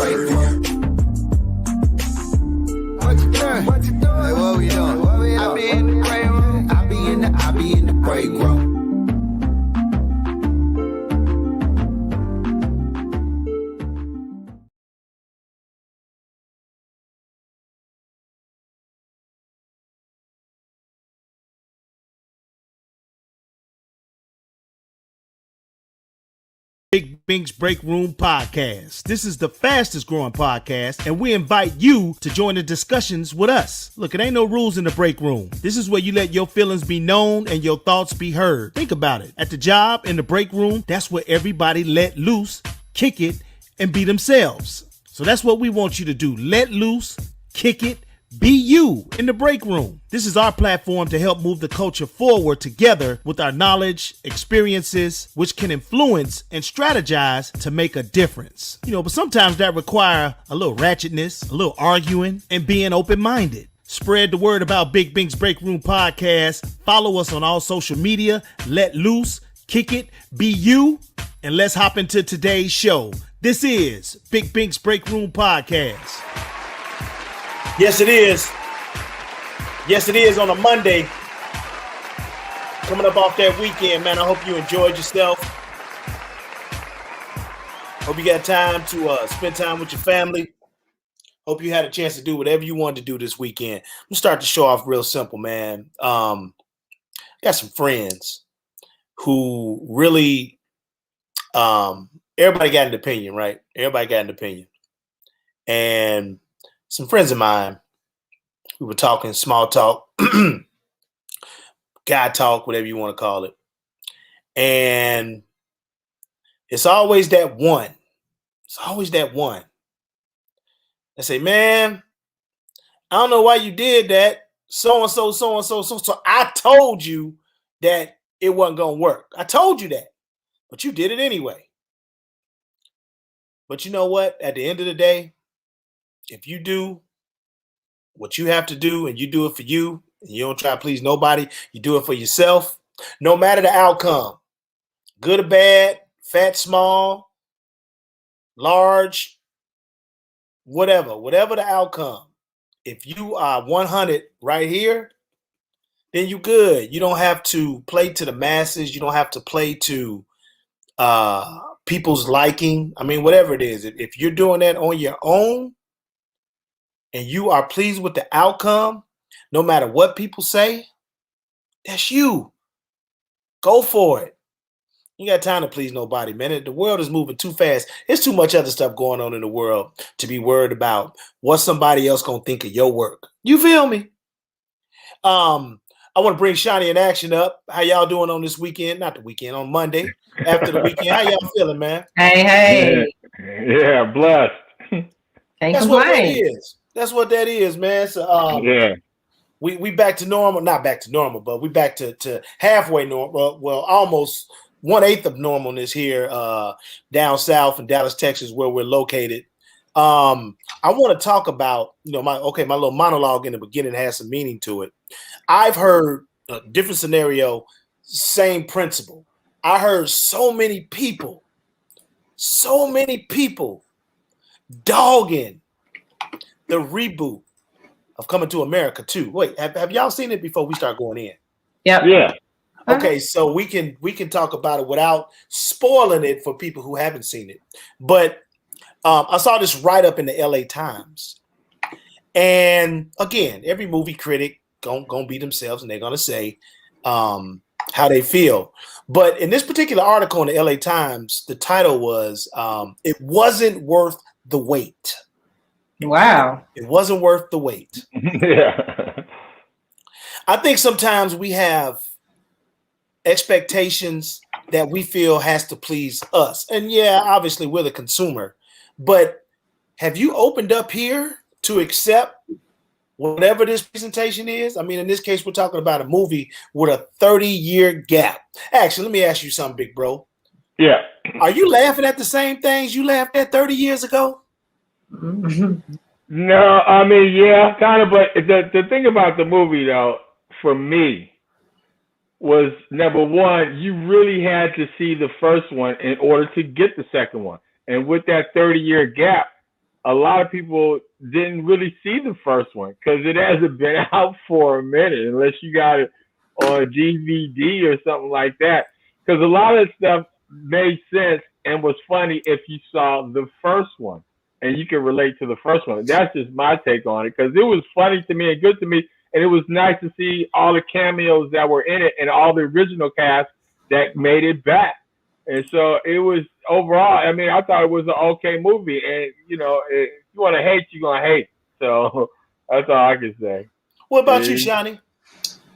break room. What you doing? What you doing? Like, what we doing? I be in the break room. I be in the break room. Bink's Break Room Podcast. This is the fastest growing podcast, and we invite you to join the discussions with us. Look, it ain't no rules in the break room. This is where you let your feelings be known and your thoughts be heard. Think about it. At the job, in the break room, that's where everybody let loose, kick it, and be themselves. So that's what we want you to do. Let loose, kick it, be you in the break room. This is our platform to help move the culture forward together with our knowledge, experiences, which can influence and strategize to make a difference. But sometimes that require a little ratchetness, a little arguing, and being open-minded. Spread the word about Big Bink's Break Room Podcast. Follow us on all social media. Let loose, kick it, be you, and let's hop into today's show. This is Big Bink's Break Room Podcast. Yes, it is. Yes, it is on a Monday. Coming up off that weekend, man. I hope you enjoyed yourself. Hope you got time to spend time with your family. Hope you had a chance to do whatever you wanted to do this weekend. I'm going to start the show off real simple, man. Got some friends who really, everybody got an opinion, right? Everybody got an opinion. And some friends of mine, we were talking small talk, guy talk, whatever you want to call it. And it's always that one. It's always that one. I say, man, I don't know why you did that. So-and-so, so-and-so, so I told you that it wasn't going to work. I told you that, but you did it anyway. But you know what? At the end of the day, if you do what you have to do and you do it for you and you don't try to please nobody, you do it for yourself, no matter the outcome, good or bad, fat, small, large, whatever the outcome, if you are 100 right here, then you good. You don't have to play to the masses. You don't have to play to people's liking. I mean, whatever it is, if you're doing that on your own, and you are pleased with the outcome, no matter what people say, that's you. Go for it. You got time to please nobody, man. The world is moving too fast. There's too much other stuff going on in the world to be worried about what somebody else gonna think of your work. You feel me? I want to bring Shawnee in action up. How y'all doing on this weekend? Not the weekend, on Monday. After the weekend, how y'all feeling, man? Hey. Yeah, blessed. That's what that is. That's what that is, man. So yeah, we back to normal. Not back to normal, but we back to halfway normal. Well, almost 1/8 of normalness here down south in Dallas, Texas, where we're located. I want to talk about, my little monologue in the beginning has some meaning to it. I've heard a different scenario, same principle. I heard so many people dogging the reboot of Coming to America 2. Wait, have y'all seen it before we start going in? Yep. Yeah. Okay, so we can talk about it without spoiling it for people who haven't seen it. But I saw this write-up in the LA Times. And again, every movie critic gonna be themselves and they're gonna say how they feel. But in this particular article in the LA Times, the title was "It Wasn't Worth the Wait." Wow. It wasn't worth the wait. Yeah. I think sometimes we have expectations that we feel has to please us. And yeah, obviously we're the consumer. But have you opened up here to accept whatever this presentation is? I mean, in this case, we're talking about a movie with a 30-year gap. Actually, let me ask you something, big bro. Yeah. Are you laughing at the same things you laughed at 30 years ago? No, I mean, yeah, kind of. But the thing about the movie, though, for me, was number one, you really had to see the first one in order to get the second one. And with that 30-year gap, a lot of people didn't really see the first one because it hasn't been out for a minute, unless you got it on DVD or something like that. Because a lot of stuff made sense and was funny if you saw the first one and you can relate to the first one. That's just my take on it, because it was funny to me and good to me, and it was nice to see all the cameos that were in it and all the original cast that made it back. And so it was overall, I mean, I thought it was an okay movie. And, you know, if you want to hate, you're going to hate. So that's all I can say. What about you, Shani?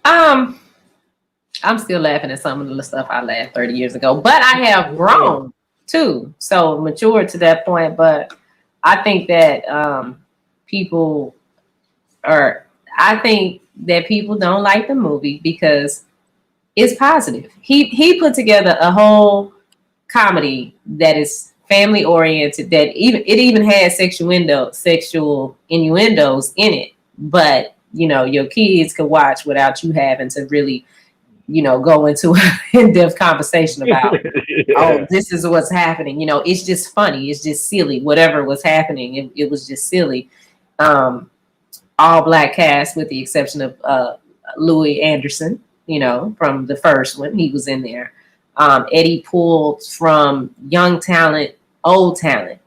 I'm still laughing at some of the stuff I laughed 30 years ago, but I have grown too. So matured to that point. But I think that people don't like the movie because it's positive. He put together a whole comedy that is family oriented, that even has sexual innuendos in it, but you know, your kids can watch without you having to really, you know, go into an in-depth conversation about oh, this is what's happening. You know, it's just funny, it's just silly. Whatever was happening, it was just silly. All black cast with the exception of Louis Anderson, you know, from the first one. He was in there. Eddie pulled from young talent, old talent,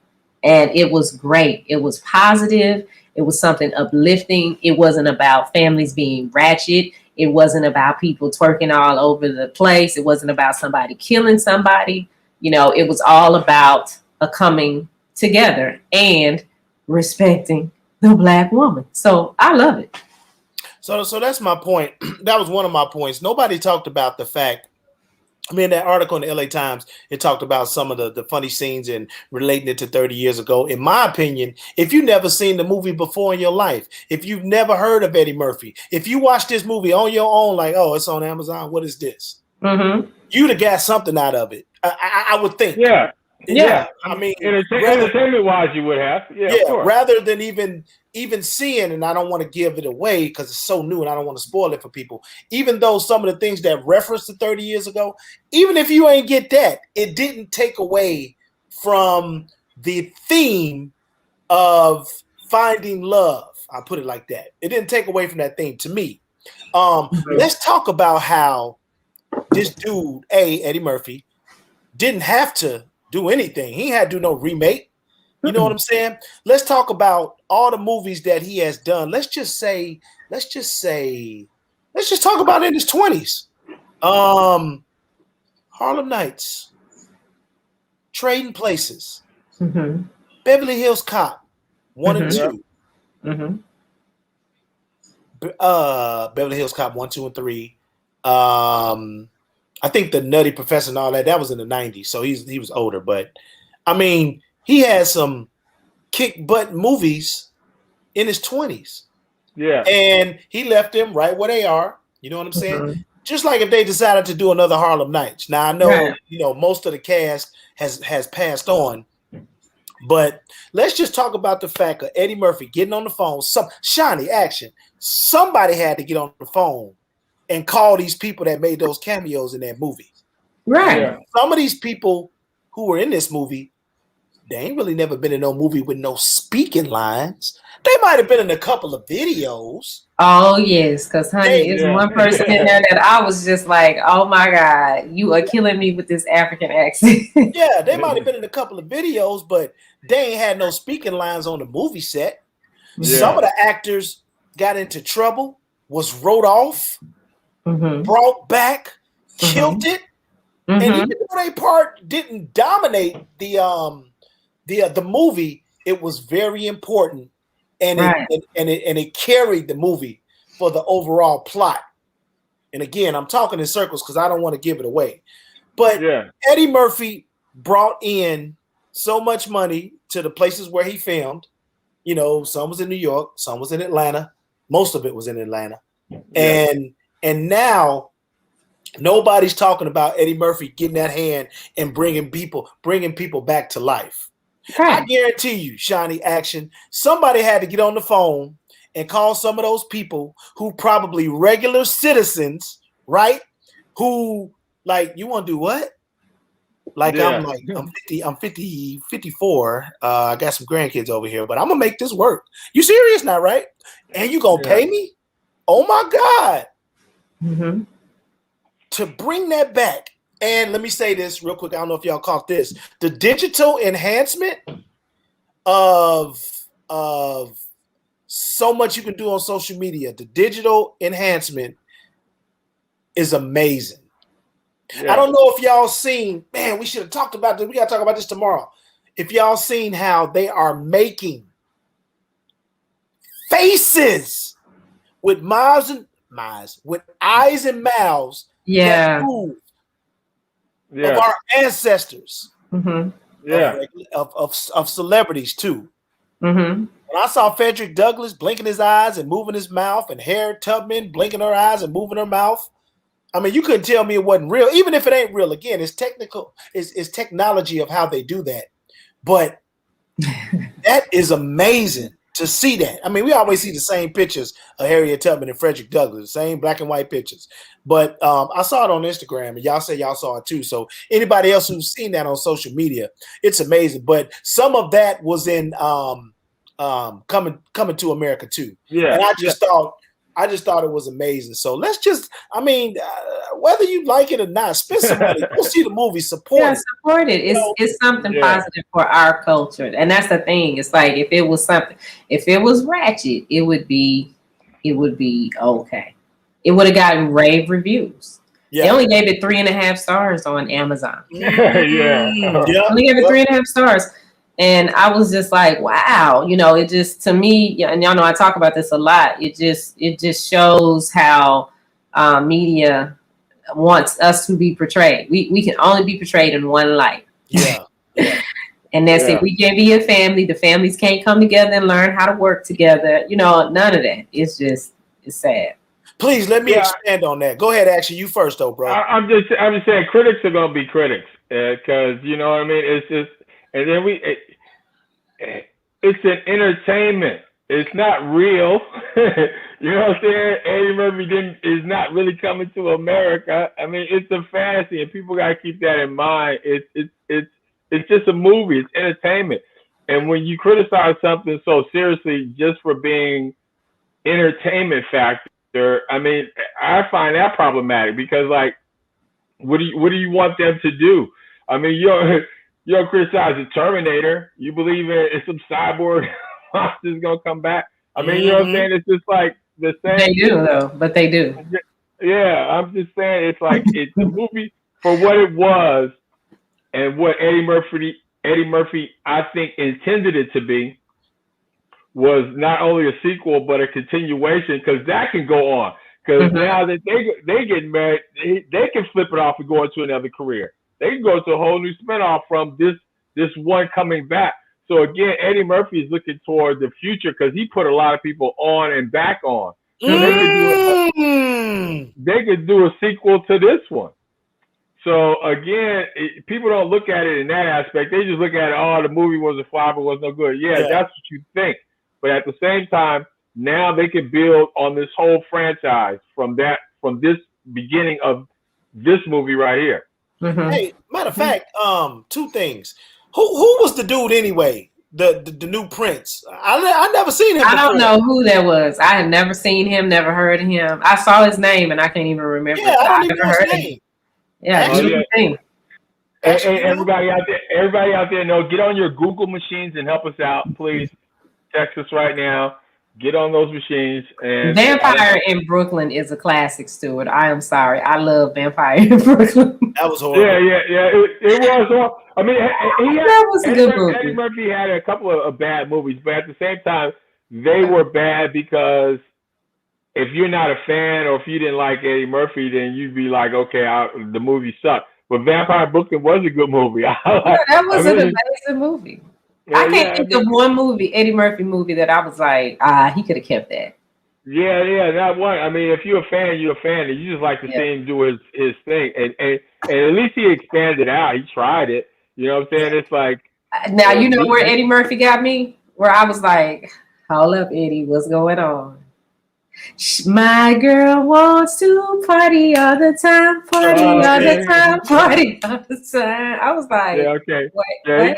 and it was great. It was positive. It was something uplifting. It wasn't about families being ratchet. It wasn't about people twerking all over the place. It wasn't about somebody killing somebody. You know, it was all about a coming together and respecting the black woman. So I love it. So that's my point. That was one of my points. Nobody talked about the fact, I mean, that article in the LA Times, it talked about some of the funny scenes and relating it to 30 years ago. In my opinion, if you've never seen the movie before in your life, if you've never heard of Eddie Murphy, if you watch this movie on your own, like, oh, it's on Amazon, what is this? Mm-hmm. You'd have got something out of it. I would think. Yeah. I mean, entertainment-wise, you would have. Yeah, rather than even seeing, and I don't want to give it away because it's so new and I don't want to spoil it for people. Even though some of the things that referenced to 30 years ago, even if you ain't get that, it didn't take away from the theme of finding love. I'll put it like that. It didn't take away from that theme to me. Let's talk about how this dude, Eddie Murphy, didn't have to do anything. He had to do no remake. You know what I'm saying? Let's talk about all the movies that he has done. Let's just talk about in his 20s. Harlem Nights, Trading Places, Beverly Hills Cop 1 and 2. Beverly Hills Cop 1, 2, and 3. I think the Nutty Professor and all that was in the 90s, so he was older. But I mean, he had some kick butt movies in his 20s. Yeah. And he left them right where they are. You know what I'm saying? Just like if they decided to do another Harlem Nights. Now I know, you know, most of the cast has passed on. But let's just talk about the fact of Eddie Murphy getting on the phone. Shiny action. Somebody had to get on the phone and call these people that made those cameos in that movie. Right. Yeah. Some of these people who were in this movie, they ain't really never been in no movie with no speaking lines. They might have been in a couple of videos. Oh, yes, because, honey, it's one person in there that I was just like, oh, my God, you are killing me with this African accent. Yeah, they might have been in a couple of videos, but they ain't had no speaking lines on the movie set. Yeah. Some of the actors got into trouble, was wrote off, brought back, killed it, and even though their part didn't dominate the movie, it was very important, and it carried the movie for the overall plot. And again, I'm talking in circles because I don't want to give it away. But Eddie Murphy brought in so much money to the places where he filmed. You know, some was in New York, some was in Atlanta. Most of it was in Atlanta. Yeah. And now nobody's talking about Eddie Murphy getting that hand and bringing people back to life. Right. I guarantee you, Shiny Action, somebody had to get on the phone and call some of those people who probably regular citizens, right? Who like, you want to do what? Like I'm 50, I'm 50, 54. I got some grandkids over here, but I'm gonna make this work. You serious now, right? And you gonna pay me? Oh my God. Mm-hmm. To bring that back. And let me say this real quick. I don't know if y'all caught this. The digital enhancement of so much you can do on social media. The digital enhancement is amazing. Yeah. I don't know if y'all seen, man, we should have talked about this. We got to talk about this tomorrow. If y'all seen how they are making faces with with eyes and mouths that move of our ancestors. Mm-hmm. Of celebrities too. Mm-hmm. When I saw Frederick Douglass blinking his eyes and moving his mouth, and Harriet Tubman blinking her eyes and moving her mouth, I mean, you couldn't tell me it wasn't real, even if it ain't real. Again, it's technical, it's technology of how they do that. But that is amazing to see that. I mean, we always see the same pictures of Harriet Tubman and Frederick Douglass, the same black and white pictures. But I saw it on Instagram, and y'all say y'all saw it too. So anybody else who's seen that on social media, it's amazing. But some of that was in coming to America too. Yeah, and I just thought it was amazing. So let's just, I mean, whether you like it or not, spend some money. Go see the movie. Support it. Support it. It's something positive for our culture. And that's the thing. It's like if it was ratchet, it would be okay. It would have gotten rave reviews. Yeah. They only gave it 3.5 stars on Amazon. Yeah. Only gave it 3.5 stars. And I was just like, wow, it just, to me, and y'all know I talk about this a lot. It just shows how media wants us to be portrayed. We can only be portrayed in one light. Yeah. And that's it. We can't be a family. The families can't come together and learn how to work together. None of that. It's sad. Please let me expand on that. Go ahead, actually, you first, though, bro. I'm just saying, critics are gonna be critics because you know what I mean. It's just, and then it's an entertainment. It's not real. You know what I'm saying? Eddie Murphy is not really coming to America. I mean, it's a fantasy, and people gotta keep that in mind. It's just a movie. It's entertainment. And when you criticize something so seriously just for being entertainment factor, I mean, I find that problematic because, like, what do you want them to do? I mean, you don't criticize the Terminator. You believe in some cyborg monster's gonna come back. I mean, you know what I'm saying? It's just like the same. They do though, but they do. Yeah, I'm just saying it's like it's a movie for what it was and what Eddie Murphy, I think, intended it to be. Was not only a sequel but a continuation, because that can go on. Because now that they get married, they can flip it off and go into another career. They can go to a whole new spinoff from this one coming back. So again, Eddie Murphy is looking toward the future because he put a lot of people on and back on. So they could do a sequel to this one. So again, people don't look at it in that aspect. They just look at it, oh, the movie was a flop, it was no good. Yeah, that's what you think. But at the same time, now they can build on this whole franchise from this beginning of this movie right here. Hey, matter of fact, two things. Who was the dude anyway? The new Prince. I never seen him before. I don't know who that was. I had never seen him, never heard of him. I saw his name and I can't even remember. Yeah, I don't even know his name. Yeah, Hey, everybody out there, get on your Google machines and help us out, please. Text us right now. Get on those machines. And Vampire in Brooklyn is a classic, Stuart. I am sorry. I love Vampire in Brooklyn. That was horrible. Yeah. It was. I mean, that was a good movie. Eddie Murphy had a couple of bad movies, but at the same time, they were bad because if you're not a fan or if you didn't like Eddie Murphy, then you'd be like, okay, the movie sucked. But Vampire in Brooklyn was a good movie. That was an amazing movie. I can't think of one Eddie Murphy movie that I was like, he could have kept that. Yeah, not one. I mean, if you're a fan, you're a fan, and you just like to see him do his thing. And at least he expanded out. He tried it. You know what I'm saying? It's like now you know where Eddie Murphy got me? Where I was like, hold up, Eddie, what's going on? My girl wants to party all the time, party all the time, party all the time. I was like, yeah, okay, wait, yeah, wait,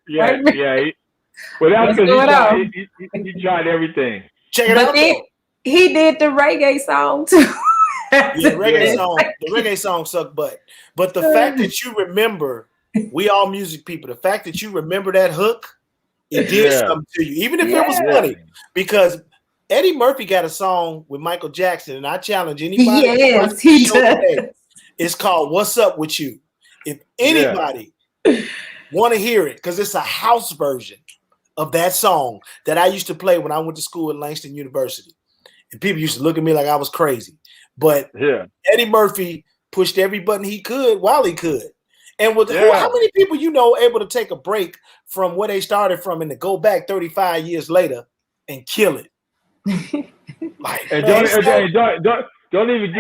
yeah, wait. yeah. Well, that's What's because going on? he tried everything. Check it But out then though. he did the reggae song too. Yeah, Yeah. the reggae song sucked butt. But the fact that you remember, we all music people, the fact that you remember that hook, it did Yeah. something to you, even if it was Yeah. funny. Because Eddie Murphy got a song with Michael Jackson, and I challenge anybody. Yes, he does. Today, it's called "What's Up with You." If anybody want to hear it, because it's a house version of that song that I used to play when I went to school at Langston University, and people used to look at me like I was crazy. But Eddie Murphy pushed every button he could while he could. And with how many people you know able to take a break from where they started from and to go back 35 years later and kill it? Like, and man, don't even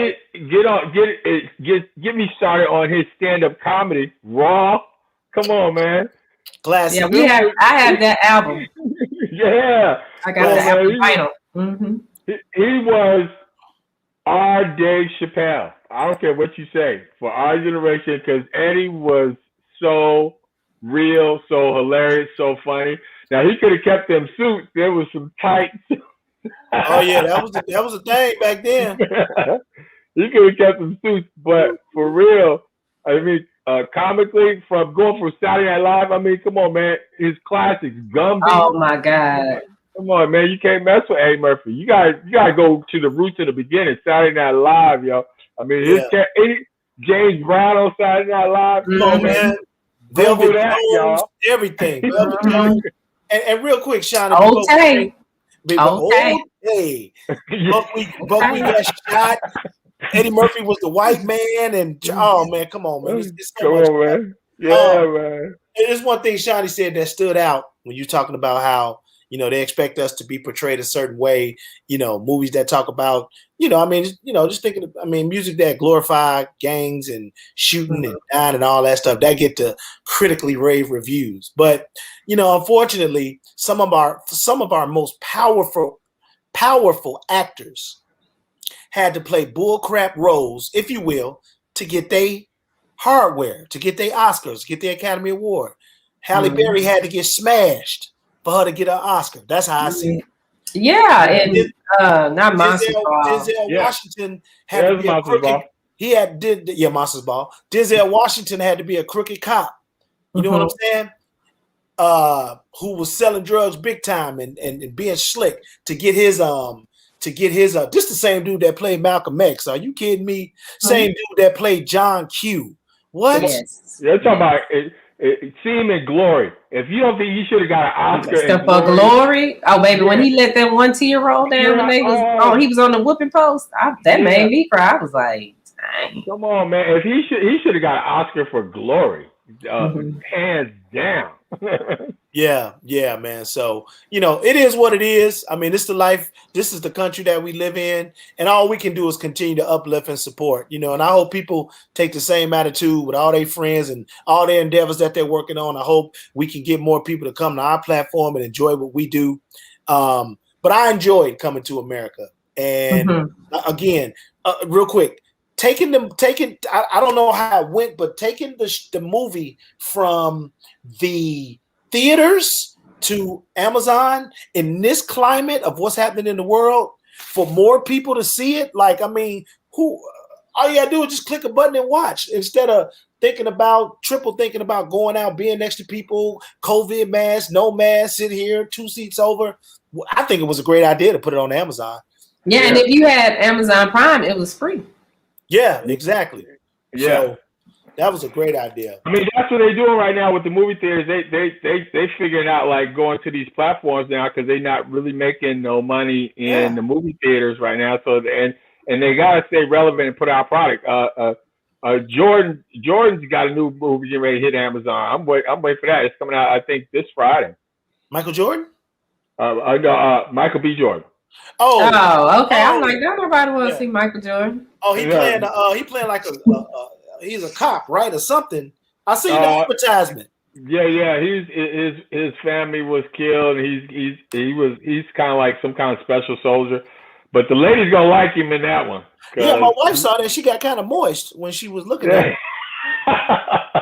get me started on his stand-up comedy. Raw. Come on, man. Classic. Yeah, I have that album. Yeah. I got the album vinyl. Mm-hmm. He was our Dave Chappelle. I don't care what you say for our generation, because Eddie was so real, so hilarious, so funny. Now he could have kept them suits. There was some tight. Oh yeah, that was a thing back then. He could have kept them suits, but for real, I mean, comically, from going from Saturday Night Live, I mean, come on, man, his classics, Gumby. Oh my God. Come on, man, you can't mess with Eddie Murphy. You gotta go to the roots of the beginning. Saturday Night Live, yo. I mean, James Brown on Saturday Night Live. Come on, man. Velvet Jones, everything. Velvet Jones. And real quick, Sean. Okay. Hey, Buckwheat got shot. Eddie Murphy was the white man, and oh man, come on, man. It's so much, man. Yeah, man. There's one thing Shani said that stood out when you're talking about how, they expect us to be portrayed a certain way, movies that talk about, just thinking, music that glorify gangs and shooting and dying and all that stuff, that get to critically rave reviews. But, unfortunately, some of our most powerful actors had to play bullcrap roles, if you will, to get their hardware, to get their Oscars, get their Academy Award. Halle Berry had to get smashed for her to get an Oscar. That's how I see it. Yeah, and not Monsters Ball. Denzel Washington had to be a crooked. Monsters Ball. Denzel Washington had to be a crooked cop. You know what I'm saying? Who was selling drugs big time and being slick to get his just the same dude that played Malcolm X. Are you kidding me? Same dude that played John Q. What? Yes. You're talking about see him in Glory. If you don't think he should have got an Oscar for Glory, oh baby, when he let that one tear roll down when they was he was on the whooping post, that made me cry. I was like, dang. Come on, man. If he should have got an Oscar for Glory. Hands down. Yeah, man. So, it is what it is. I mean, this is the life. This is the country that we live in. And all we can do is continue to uplift and support, and I hope people take the same attitude with all their friends and all their endeavors that they're working on. I hope we can get more people to come to our platform and enjoy what we do. But I enjoyed coming to America. And again, real quick, I don't know how it went, but taking the movie from the theaters to Amazon in this climate of what's happening in the world, for more people to see it, all you gotta do is just click a button and watch instead of triple thinking about going out, being next to people, COVID mask, no mask, sit here, 2 seats over. I think it was a great idea to put it on Amazon. Yeah, and if you had Amazon Prime, it was free. Yeah, exactly. Yeah. So that was a great idea. I mean, that's what they're doing right now with the movie theaters. They figuring out like going to these platforms now because they're not really making no money in the movie theaters right now. So and they gotta stay relevant and put out product. Jordan's got a new movie getting ready to hit Amazon. I'm waiting for that. It's coming out, I think, this Friday. Michael Jordan? Michael B. Jordan. Oh, okay. I'm like, don't nobody want to see Michael Jordan. Oh, he playing like he's a cop, right, or something. I seen the advertisement. Yeah. His family was killed. He's kind of like some kind of special soldier. But the lady's gonna like him in that one. Yeah, my wife saw that. She got kind of moist when she was looking at it.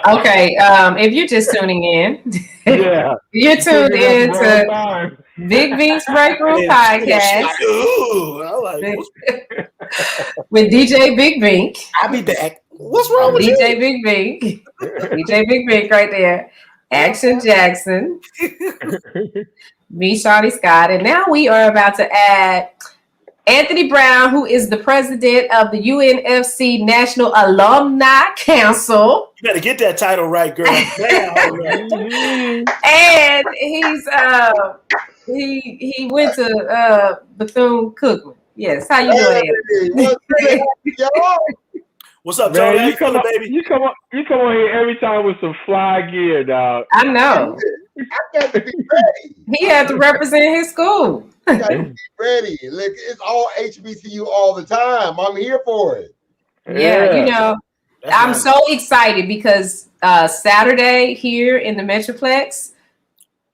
Okay, if you're just tuning in, Yeah, you're tuned in to Big Bink's Break Room Podcast with DJ Big Bink. I'll be back. What's wrong with DJ you? Big Bink? DJ Big Bink right there. Action Jackson. Me, Shawnee Scott. And now we are about to add Anthony Brown, who is the president of the UNFC National Alumni Council. You better get that title right, girl. And he went to Bethune-Cookman. Yes, how you doing, Anthony? What's up, man? Tony? You come on here every time with some fly gear, dog. I know. I got to be ready. He had to represent his school. I got to be ready. Look, it's all HBCU all the time. I'm here for it. Yeah, you know, I'm so excited because Saturday here in the Metroplex,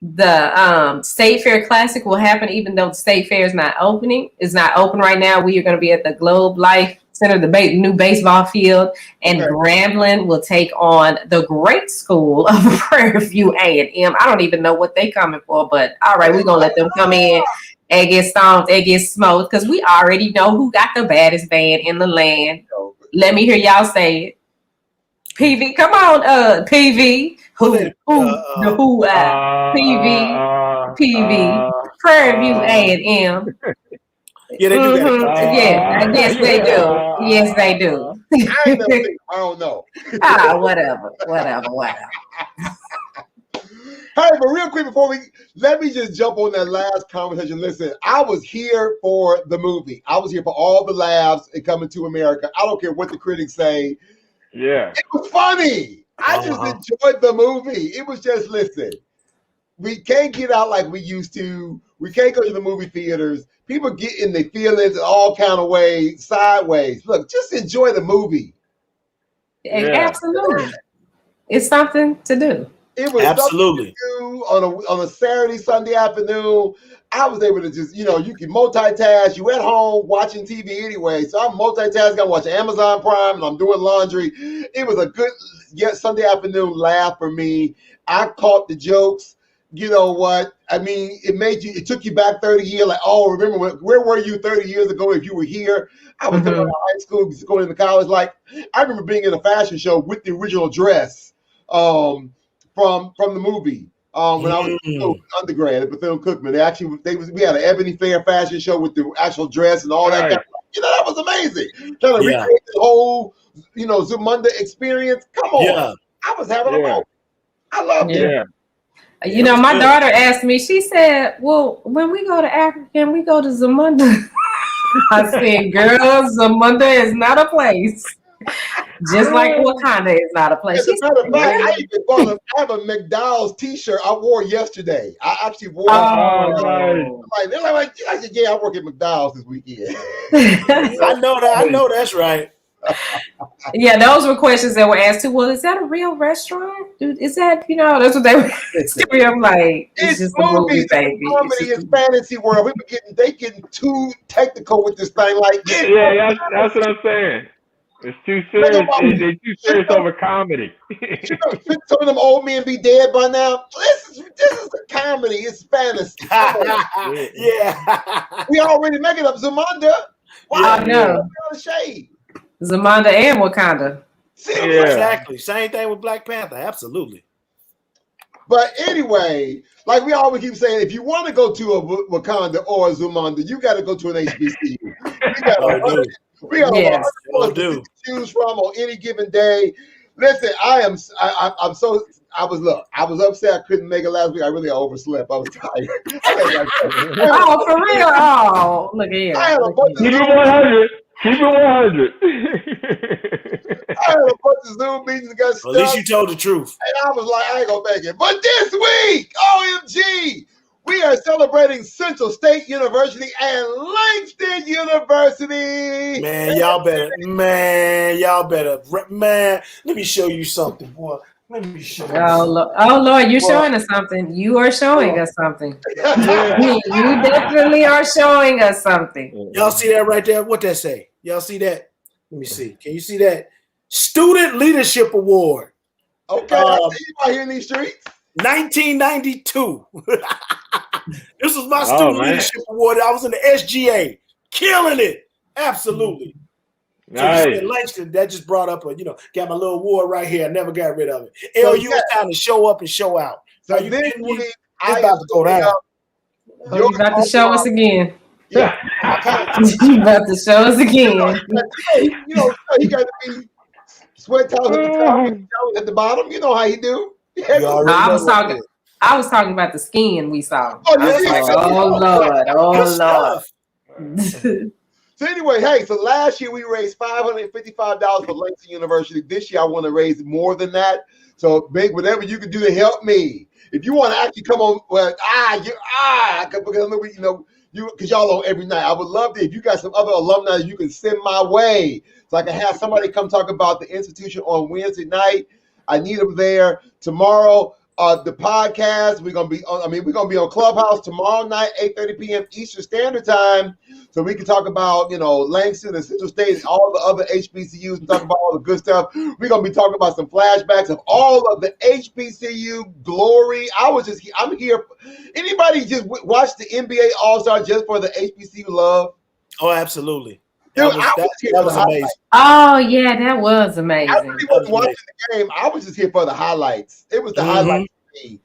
the State Fair Classic will happen, even though the State Fair is not opening. It's not open right now. We are going to be at the Globe Life Center, the new baseball field, and Grambling will take on the great school of Prairie View A&M. I don't even know what they coming for, but all right, we're going to let them come in and get stomped and get smoked because we already know who got the baddest band in the land. Let me hear y'all say it. PV, come on, PV. PV, Prairie View A&M. Yeah, they do that. Yeah, yes, they do. Yes, they do. I ain't never seen them. I don't know. Whatever. Hey, but real quick let me just jump on that last conversation. Listen, I was here for the movie. I was here for all the laughs and Coming to America. I don't care what the critics say. Yeah. It was funny. I just enjoyed the movie. It was just, listen, we can't get out like we used to. We can't go to the movie theaters. People get in their feelings all kind of ways, sideways. Look, just enjoy the movie. Yeah. Absolutely. It's something to do. It was absolutely something to do on a Saturday, Sunday afternoon. I was able to just, you can multitask. You at home watching TV anyway. So I'm multitasking. I'm watching Amazon Prime and I'm doing laundry. It was a good Sunday afternoon laugh for me. I caught the jokes. You know what? I mean, it took you back 30 years. Like, remember where were you 30 years ago if you were here? I was going to high school, going into college. Like, I remember being in a fashion show with the original dress from the movie. When I was in undergrad at Bethune-Cookman, we had an Ebony Fair fashion show with the actual dress and all that. Kind of, that was amazing. Trying to recreate the whole, Zamunda experience. Come on. Yeah. I was having a moment. I loved it. Yeah. My daughter asked me, she said, well, when we go to Africa, can we go to Zamunda? I said, girl, Zamunda is not a place. Just like Wakanda is not a place. As a matter of fact, I have a McDowell's t-shirt I wore yesterday. I actually wore it. They're like, I said, yeah, I work at McDowell's this weekend. I know that's right. Yeah, those were questions that were asked too. Well, is that a real restaurant? Dude, is that, that's what they were asking. I'm like, it's just a movie, baby. Comedy is fantasy world. They getting too technical with this thing. Like, that's what I'm saying. It's too serious. They're too serious over comedy. Some of them old men be dead by now. This is a comedy. It's fantasy. Yeah. We already making up Zamunda. Why? I know. Shade. Zamunda and Wakanda. Exactly. Same thing with Black Panther. Absolutely. But anyway, like we always keep saying, if you want to go to a Wakanda or a Zamunda, you got to go to an HBCU. We got to choose from on any given day. Listen, I was upset I couldn't make it last week. I really overslept. I was tired. Oh, for real? Oh, look at you. Keep it 100. Keep it 100. I had a bunch of Zoom meetings and got stuck. At least you told the truth. And I was like, I ain't going to make it. But this week, OMG, we are celebrating Central State University and Langston University. Man, y'all better. Let me show you something, boy. Let me show you. Oh Lord, you're showing us something. You are showing us something. You definitely are showing us something. Y'all see that right there? What that say? Y'all see that? Let me see. Can you see that? Student Leadership Award. Okay, I see you out here in these streets. 1992. This was my Student Leadership Award. I was in the SGA. Killing it. Absolutely. Nice. So Langston, that just brought up got my little award right here. I never got rid of it. LU is time to show up and show out. So Are you then kidding me? it's about to go down. You about to show us again. Yeah. You about to show us again. He got to be sweat towels at the top, towels at the bottom. You know how he do. I was talking about the skin we saw. Oh, Lord. So anyway, so last year we raised $555 for Langston University. This year I want to raise more than that. So Bink, whatever you can do to help me. If you want to actually come on, because y'all on every night. I would love to, if you got some other alumni you can send my way, so I can have somebody come talk about the institution on Wednesday night. I need them there. Tomorrow, the podcast, we're gonna be on Clubhouse tomorrow night, 8:30 p.m. Eastern Standard Time. So we can talk about, Langston and Central State and all the other HBCUs and talk about all the good stuff. We're going to be talking about some flashbacks of all of the HBCU glory. I'm here. Anybody just watch the NBA All-Star just for the HBCU love? Oh, absolutely. Dude, that was amazing. Oh, yeah, that was amazing. I really wasn't watching the game. I was just here for the highlights. It was the highlights for me.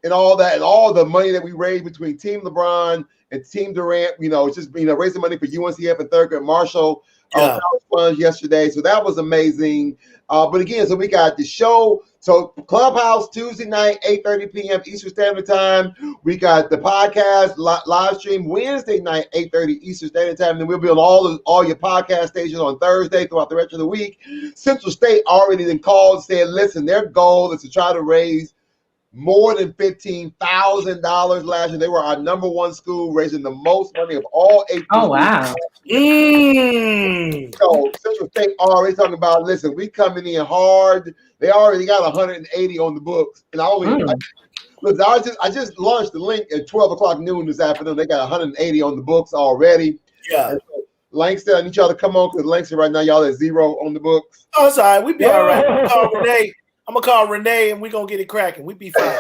And all that, and all the money that we raised between Team LeBron and Team Durant, it's just raising money for UNCF and Thurgood Marshall college funds yesterday. So that was amazing. But again, so we got the show. So Clubhouse Tuesday night, 8:30 p.m. Eastern Standard Time. We got the podcast live stream Wednesday night, 8:30 Eastern Standard Time. And then we'll be on all your podcast stations on Thursday throughout the rest of the week. Central State already then called and said, listen, their goal is to try to raise more than $15,000 last year. They were our number one school, raising the most money of all HBCUs. Oh, wow. So Central State already talking about, listen, we coming in hard. They already got 180 on the books. And I just launched the link at 12 o'clock noon this afternoon. They got 180 on the books already. Yeah. So, Langston, I need y'all to come on because Langston right now, y'all at 0 on the books. Oh, it's all right. We be all right. I'm gonna call Renee and we're gonna get it cracking. We be fine.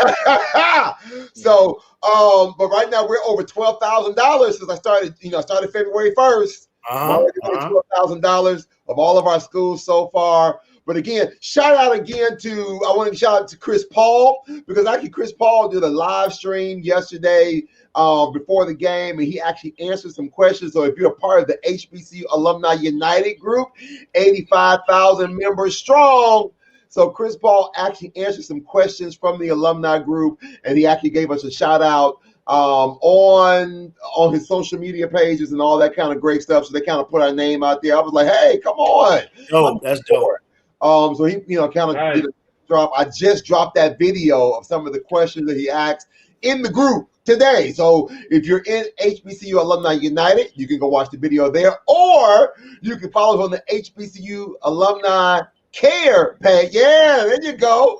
So, but right now we're over $12,000 since I started. I started February 1st. $12,000 of all of our schools so far. But again, shout out again I want to shout out to Chris Paul, because actually Chris Paul did a live stream yesterday before the game, and he actually answered some questions. So if you're a part of the HBCU Alumni United group, 85,000 members strong. So Chris Paul actually answered some questions from the alumni group, and he actually gave us a shout out on his social media pages and all that kind of great stuff. So they kind of put our name out there. I was like, hey, come on. Oh, that's dope. So he, kind of did a drop. I just dropped that video of some of the questions that he asked in the group today. So if you're in HBCU Alumni United, you can go watch the video there, or you can follow us on the HBCU Alumni Care page. Yeah, there you go.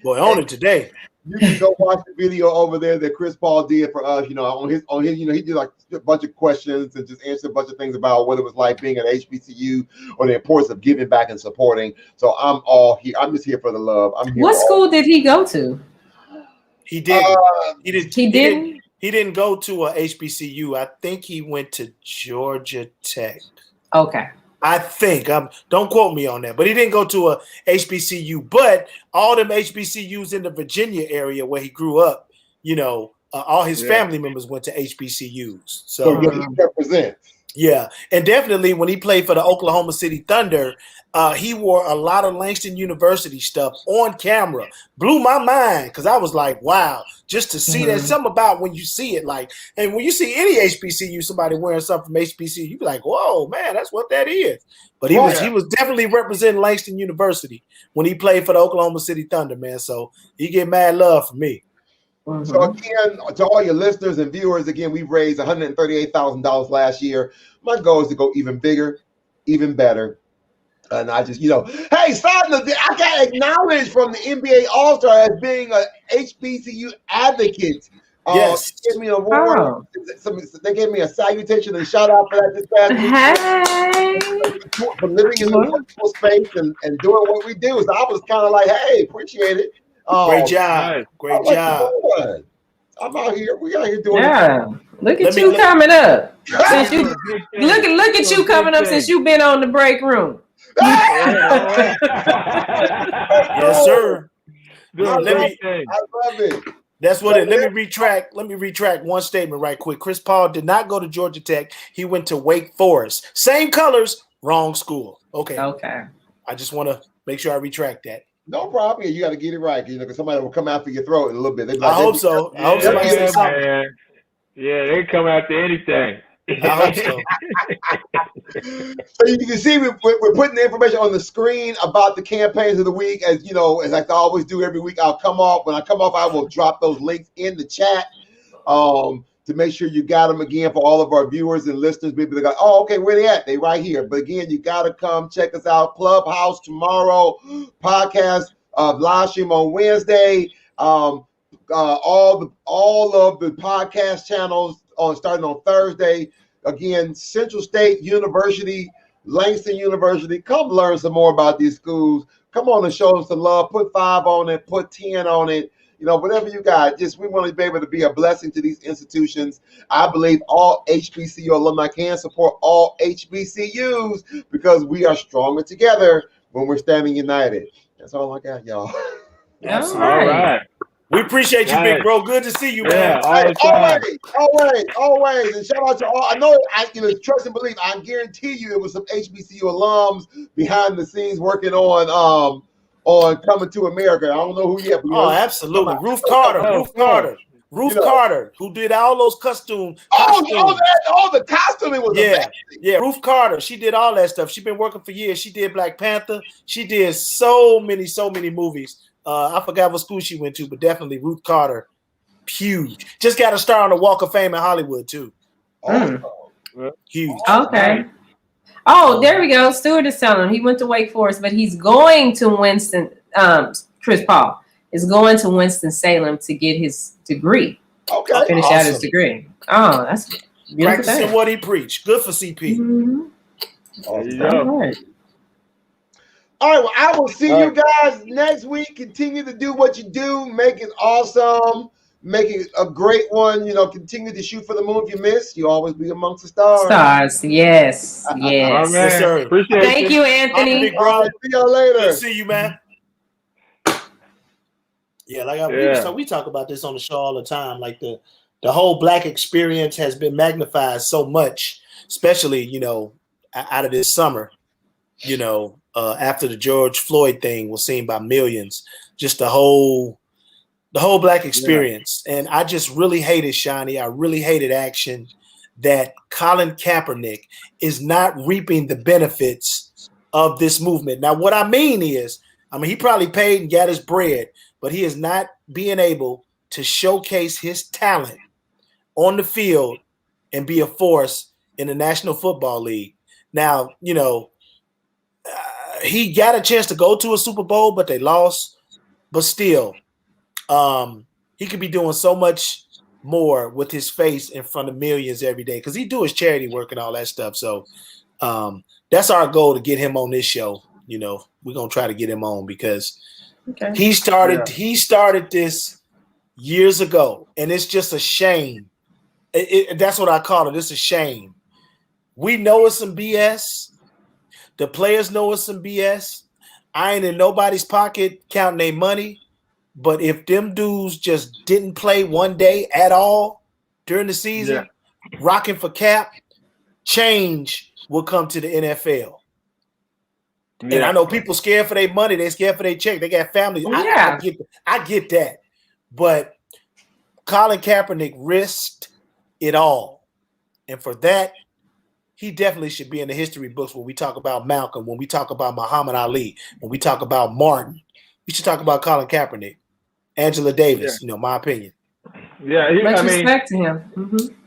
Boy, on it today. You can go watch the video over there that Chris Paul did for us. on his, he did like a bunch of questions and just answered a bunch of things about what it was like being at HBCU or the importance of giving back and supporting. So I'm all here. I'm just here for the love. I'm here. What school did he go to? He didn't. He didn't. He didn't go to a HBCU. I think he went to Georgia Tech. Okay. I think. Don't quote me on that, but he didn't go to a HBCU. But all them HBCUs in the Virginia area where he grew up, all his family members went to HBCUs. So he represents. Yeah, and definitely when he played for the Oklahoma City Thunder, he wore a lot of Langston University stuff on camera. Blew my mind because I was like, wow, just to see that. Something about when you see it, and when you see any HBCU, somebody wearing something from HBCU, you be like, whoa, man, that's what that is. But he was definitely representing Langston University when he played for the Oklahoma City Thunder, man. So he get mad love from me. So again, to all your listeners and viewers, again, we've raised $138,000 last year. My goal is to go even bigger, even better, And I just, hey, side note, I got acknowledged from the NBA All-Star as being a HBCU advocate. Yes. They gave me an award. Oh. They gave me a salutation and shout out for that this past week. Hey. For living in the wonderful space and doing what we do. So I was kind of like, hey, appreciate it. Great job. Great job. I'm out here. We out here doing Yeah. Look at you coming up. Since you look at you coming up since you've been on the break room. Yes, sir. I love it. That's what it. Let me retract one statement right quick. Chris Paul did not go to Georgia Tech. He went to Wake Forest. Same colors, wrong school. Okay. I just want to make sure I retract that. No problem. You got to get it right, because somebody will come after your throat in a little bit. I hope so. I hope somebody says something. Man. Yeah, they come after anything. I hope so. So you can see we're putting the information on the screen about the campaigns of the week. As I always do every week, I'll come off. When I come off, I will drop those links in the chat to make sure you got them again for all of our viewers and listeners. Maybe they go, oh, okay, where they at? They right here. But again, you got to come check us out. Clubhouse tomorrow, podcast live stream on Wednesday. All of the podcast channels starting on Thursday. Again, Central State University, Langston University. Come learn some more about these schools. Come on and show us some love. Put 5 on it. Put 10 on it. Whatever you got. We want to be able to be a blessing to these institutions. I believe all HBCU alumni can support all HBCUs because we are stronger together when we're standing united. That's all I got, y'all. All right. We appreciate you, big bro. Good to see you, man. Always. And shout out to all. I know, trust and believe. I guarantee you, it was some HBCU alums behind the scenes working on Coming to America. I don't know who yet. Oh, absolutely. Ruth Carter, who did all those costumes. All the costuming was amazing. Yeah, Ruth Carter. She did all that stuff. She's been working for years. She did Black Panther. She did so many movies. I forgot what school she went to, but definitely Ruth Carter, huge. Just got a star on the Walk of Fame in Hollywood too. Huge. Okay. Oh, there we go. Stewart is telling him he went to Wake Forest, but he's going to Winston. Chris Paul is going to Winston-Salem to get his degree. Okay. Finish out his degree. Oh, that's practicing what he preached. Good for CP. Mm-hmm. All right. Well, I will see you guys next week. Continue to do what you do. Make it awesome. Make it a great one. Continue to shoot for the moon. If you miss, you always be amongst the stars. Yes. Yes, sir. Appreciate Thank you, Anthony. All right, see y'all later. Good to see you, man. Yeah, we talk about this on the show all the time. Like the whole Black experience has been magnified so much, especially out of this summer. After the George Floyd thing was seen by millions, just the whole Black experience. Yeah. And I just really hated, Shani. I really hated action that Colin Kaepernick is not reaping the benefits of this movement. Now, what I mean is, he probably paid and got his bread, but he is not being able to showcase his talent on the field and be a force in the National Football League. Now, he got a chance to go to a Super Bowl, but they lost. But still, he could be doing so much more with his face in front of millions every day because he do his charity work and all that stuff. So that's our goal, to get him on this show. We're gonna try to get him on because he started this years ago, and it's just a shame. That's what I call it. It's a shame. We know it's some BS. The players know it's some BS. I ain't in nobody's pocket counting their money. But if them dudes just didn't play one day at all during the season, rocking for Cap, change will come to the NFL. Yeah. And I know people scared for their money. They scared for their check. They got families. I get that. But Colin Kaepernick risked it all. And for that, he definitely should be in the history books when we talk about Malcolm, when we talk about Muhammad Ali, when we talk about Martin. We should talk about Colin Kaepernick, Angela Davis, my opinion. Yeah, much respect to him.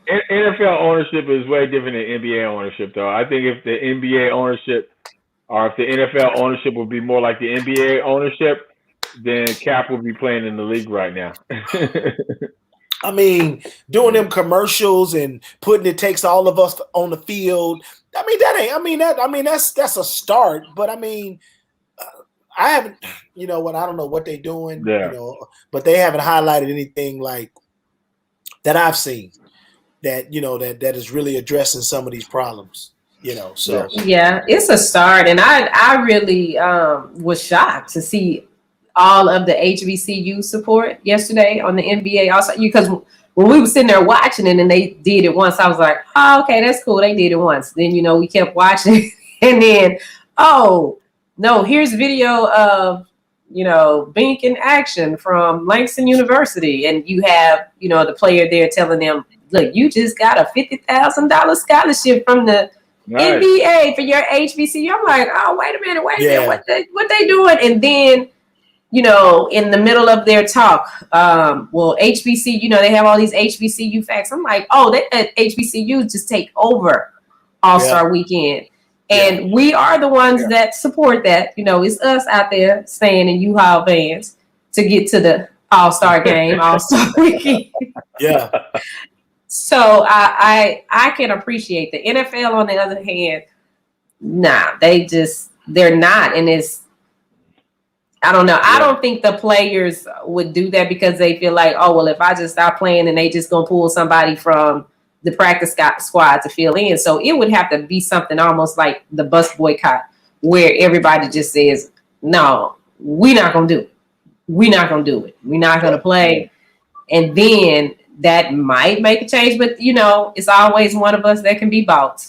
NFL ownership is way different than NBA ownership, though. I think if the NBA ownership or if the NFL ownership would be more like the NBA ownership, then Cap would be playing in the league right now. I mean, doing them commercials and putting it takes all of us on the field. I mean, that's a start. But I mean, I haven't, I don't know what they're doing, but they haven't highlighted anything like that I've seen that, that is really addressing some of these problems, so. Yeah, it's a start. And I really was shocked to see all of the HBCU support yesterday on the NBA. Also, because when we were sitting there watching it and they did it once, I was like, oh, okay, that's cool. They did it once. Then, we kept watching. And then, oh, no, here's video of, Bink in action from Langston University. And you have, the player there telling them, look, you just got a $50,000 scholarship from the NBA for your HBCU. I'm like, oh, wait a minute, what they doing? And then, in the middle of their talk, HBCU, they have all these HBCU facts. I'm like, oh, they let HBCU just take over All-Star Weekend. And we are the ones that support that. It's us out there staying in U-Haul vans to get to the All-Star game, All-Star Weekend. Yeah. So I can appreciate the NFL. On the other hand, they're not. And I don't know. Yeah. I don't think the players would do that because they feel like, oh, well, if I just stop playing and they just going to pull somebody from the practice squad to fill in. So it would have to be something almost like the bus boycott where everybody just says, no, we're not going to do it. We're not going to do it. We're not going to play. And then that might make a change. But, it's always one of us that can be bought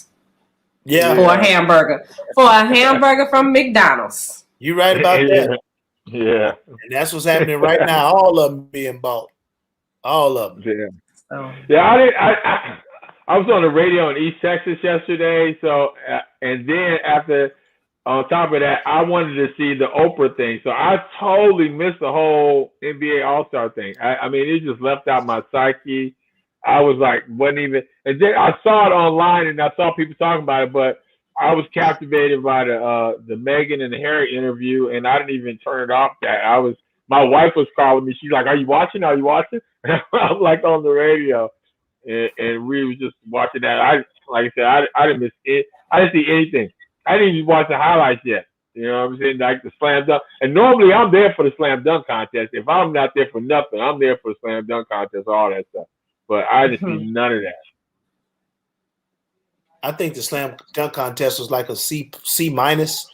for a hamburger. For a hamburger from McDonald's. You're right about that. Yeah. And that's what's happening right now. All of them being bought. All of them. Yeah. I was on the radio in East Texas yesterday. So, and then on top of that, I wanted to see the Oprah thing. So I totally missed the whole NBA All-Star thing. I mean, it just left out my psyche. I was like, wasn't even, and then I saw it online and I saw people talking about it, but I was captivated by the Meghan and the Harry interview, and I didn't even turn it off. My wife was calling me. She's like, "Are you watching? Are you watching?" And I'm like on the radio, and we was just watching that. Like I said, I didn't miss it. I didn't see anything. I didn't even watch the highlights yet. You know what I'm saying? Like the slam dunk. And normally I'm there for the slam dunk contest. If I'm not there for nothing, I'm there for the slam dunk contest, all that stuff. But I didn't see none of that. I think the slam dunk contest was like a C minus.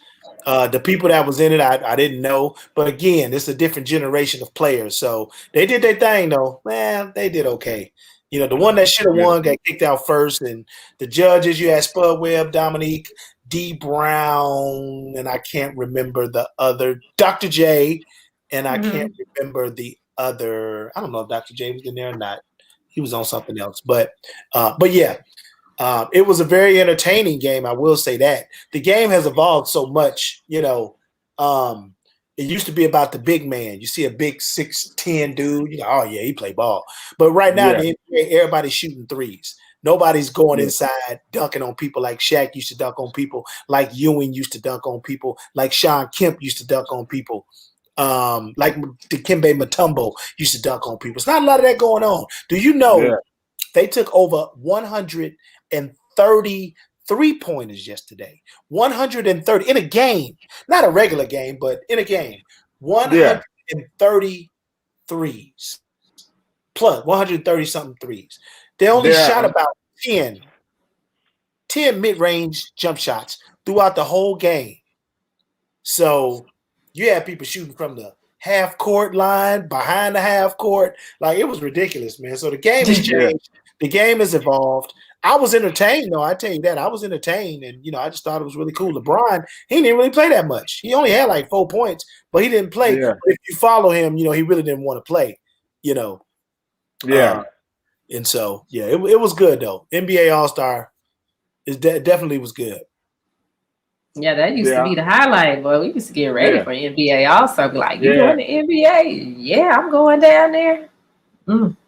The people that was in it, I didn't know. But again, it's a different generation of players. So they did their thing, though. Man, they did okay. The one that should have won got kicked out first. And the judges, you had Spud Webb, Dominique, D. Brown, and I can't remember the other, Dr. J, and I can't remember the other. I don't know if Dr. J was in there or not. He was on something else. But yeah. It was a very entertaining game. I will say that the game has evolved so much. It used to be about the big man. You see a big 6'10" dude. Oh yeah, he play ball. But right now, in the NBA, everybody's shooting threes. Nobody's going inside dunking on people like Shaq used to dunk on people, like Ewing used to dunk on people, like Sean Kemp used to dunk on people, like Dikembe Mutombo used to dunk on people. It's not a lot of that going on. Do you know they took over 130 3-pointers yesterday? 130 in a game, not a regular game, but in a game. 130 threes, plus 130 something threes. They only shot about 10 mid-range jump shots throughout the whole game. So you had people shooting from the half court line, behind the half court. Like, it was ridiculous, man. So the game has changed. The game has evolved. I was entertained, though. I tell you that. I was entertained, and, I just thought it was really cool. LeBron, he didn't really play that much. He only had like 4 points, but he didn't play. Yeah. If you follow him, he really didn't want to play, Yeah. And so, it was good, though. NBA All-Star definitely was good. Yeah, that used to be the highlight, boy. We used to get ready for NBA All-Star. Be like, you going to NBA? Yeah, I'm going down there.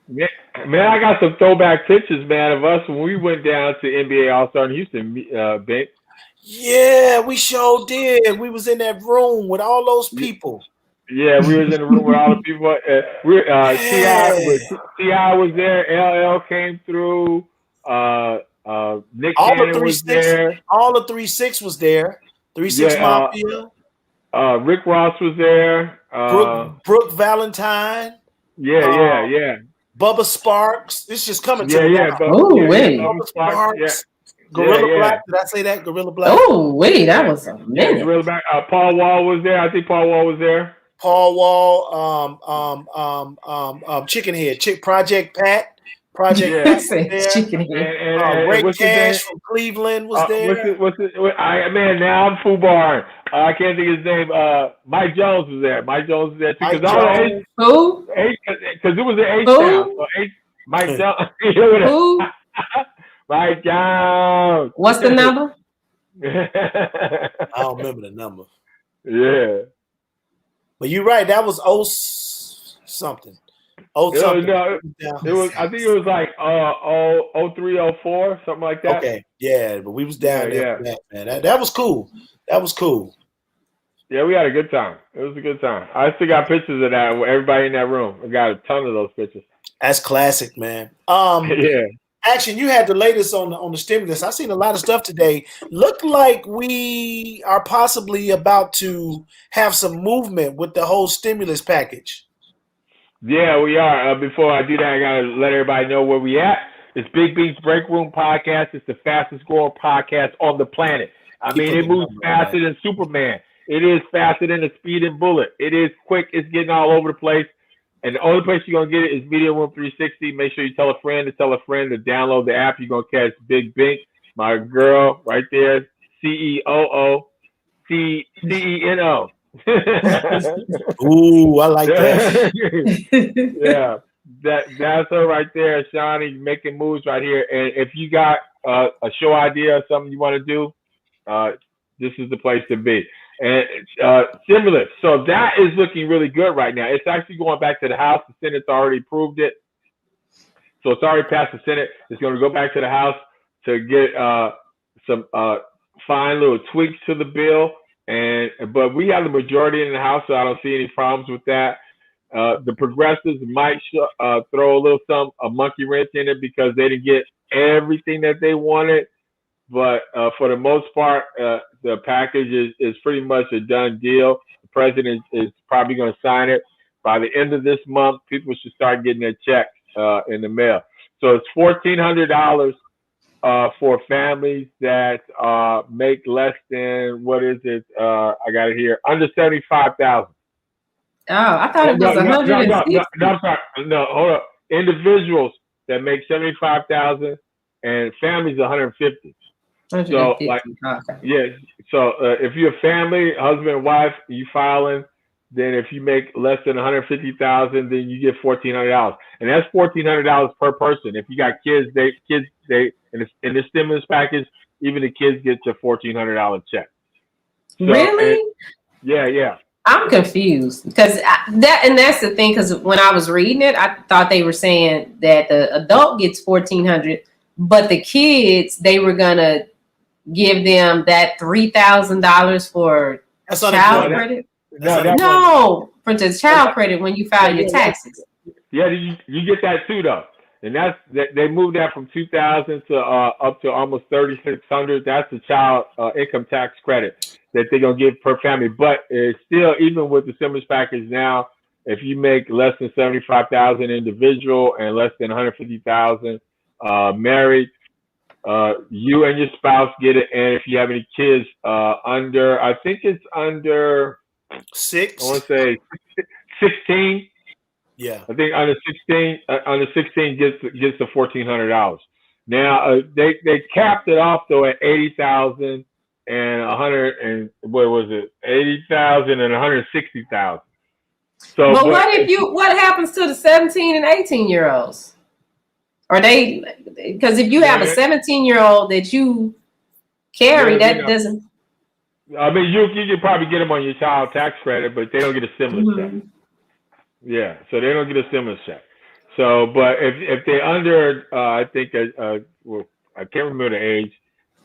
Yeah. Man, I got some throwback pictures, man, of us when we went down to NBA All-Star in Houston, Bink. Yeah, we sure did. We was in that room with all those people. Yeah, we was in the room with all the people. Ti was there. LL came through. Nick All the Cannon was 3-6, there. all the 3-6 was there. 3-6 Yeah, Mafia. Rick Ross was there. Brooke Valentine. Uh, Yeah. Bubba Sparks. This just coming to me now. Yeah. But Oh, wait. Bubba Bubba Sparks. Sparks. Gorilla Yeah. Black. Did I say that? Gorilla Black. Oh, wait, that was a Yeah, minute. Gorilla Back. Paul Wall was there. I think Paul Wall was there. Paul Wall. Chicken Head. Project Pat. Project Yeah. Pat was Said there. chicken head. And Ray what's his name? Cash from Cleveland was there. Man, now I'm FUBAR. I can't think of his name. Mike Jones was there. Mike Jones was there too. Mike Because all the Jones. Who? because it was an H Who? town. So Mike Jones. You know what Who? Mike Jones. What's the number? I don't remember the number. Yeah. But you're right. That was something. Something. No, it was. I think it was like 03, 04, something like that. Okay. Yeah, but we was down there. Yeah. For that, man. That was cool. That was cool. Yeah, we had a good time. It was a good time. I still got pictures of that. Everybody in that room. I got a ton of those pictures. That's classic, man. Yeah. Action, you had the latest on the stimulus. I seen a lot of stuff today. Look like we are possibly about to have some movement with the whole stimulus package. Yeah, we are. Before I do that, I gotta let everybody know where we at. It's Big Bink's Break Room Podcast. It's the fastest growing podcast on the planet. I mean, it moves faster than Superman. It is faster than a speeding bullet. It is quick. It's getting all over the place. And the only place you're going to get it is Media Room 360. Make sure you tell a friend to download the app. You're going to catch Big Bink, my girl right there, CEOO, CENO. Ooh, I like that. Yeah, that's her right there, Shawnee, making moves right here. And if you got a show idea or something you want to do, this is the place to be. And stimulus, so that is looking really good right now. It's actually going back to the House. The Senate's already approved it, so it's already passed the Senate. It's going to go back to the House to get some fine little tweaks to the bill. But we have the majority in the House, so I don't see any problems with that. The progressives might throw a monkey wrench in it because they didn't get everything that they wanted. But for the most part, the package is pretty much a done deal. The president is probably going to sign it. By the end of this month, people should start getting their checks in the mail. So it's $1,400 for families that make less than, what is it? I got it here, under $75,000. Oh, I thought it was 150. No, I'm sorry. No, hold up. Individuals that make $75,000 and families $150,000. So, like, yeah. So, if you're a family, husband and wife, you filing, then if you make less than $150,000, then you get $1,400, and that's $1,400 per person. If you got kids, they in the stimulus package, even the kids get a $1,400 check. So, really? Yeah. I'm confused because that's the thing. Because when I was reading it, I thought they were saying that the adult gets $1,400, but the kids, they were gonna give them that $3,000 for child credit. No, for the child credit when you file your taxes. Yeah, you get that too though, and they moved that from $2,000 to up to almost $3,600. That's the child income tax credit that they're gonna give per family. But it's still, even with the stimulus package now, if you make less than $75,000 individual and less than $150,000 married, you and your spouse get it. And if you have any kids under, I think it's under 6. I want to say 16. Yeah, I think under 16 gets the $1,400. Now they capped it off though at 80,000 and 100 and what was it? 80,000 and 160,000. So, but what happens to the 17 and 18-year-olds? Are they, because if you have a 17-year-old that you carry, that doesn't. I mean, you can probably get them on your child tax credit, but they don't get a stimulus check. Yeah, so they don't get a stimulus check. So, but if they're under, I think, well, I can't remember the age,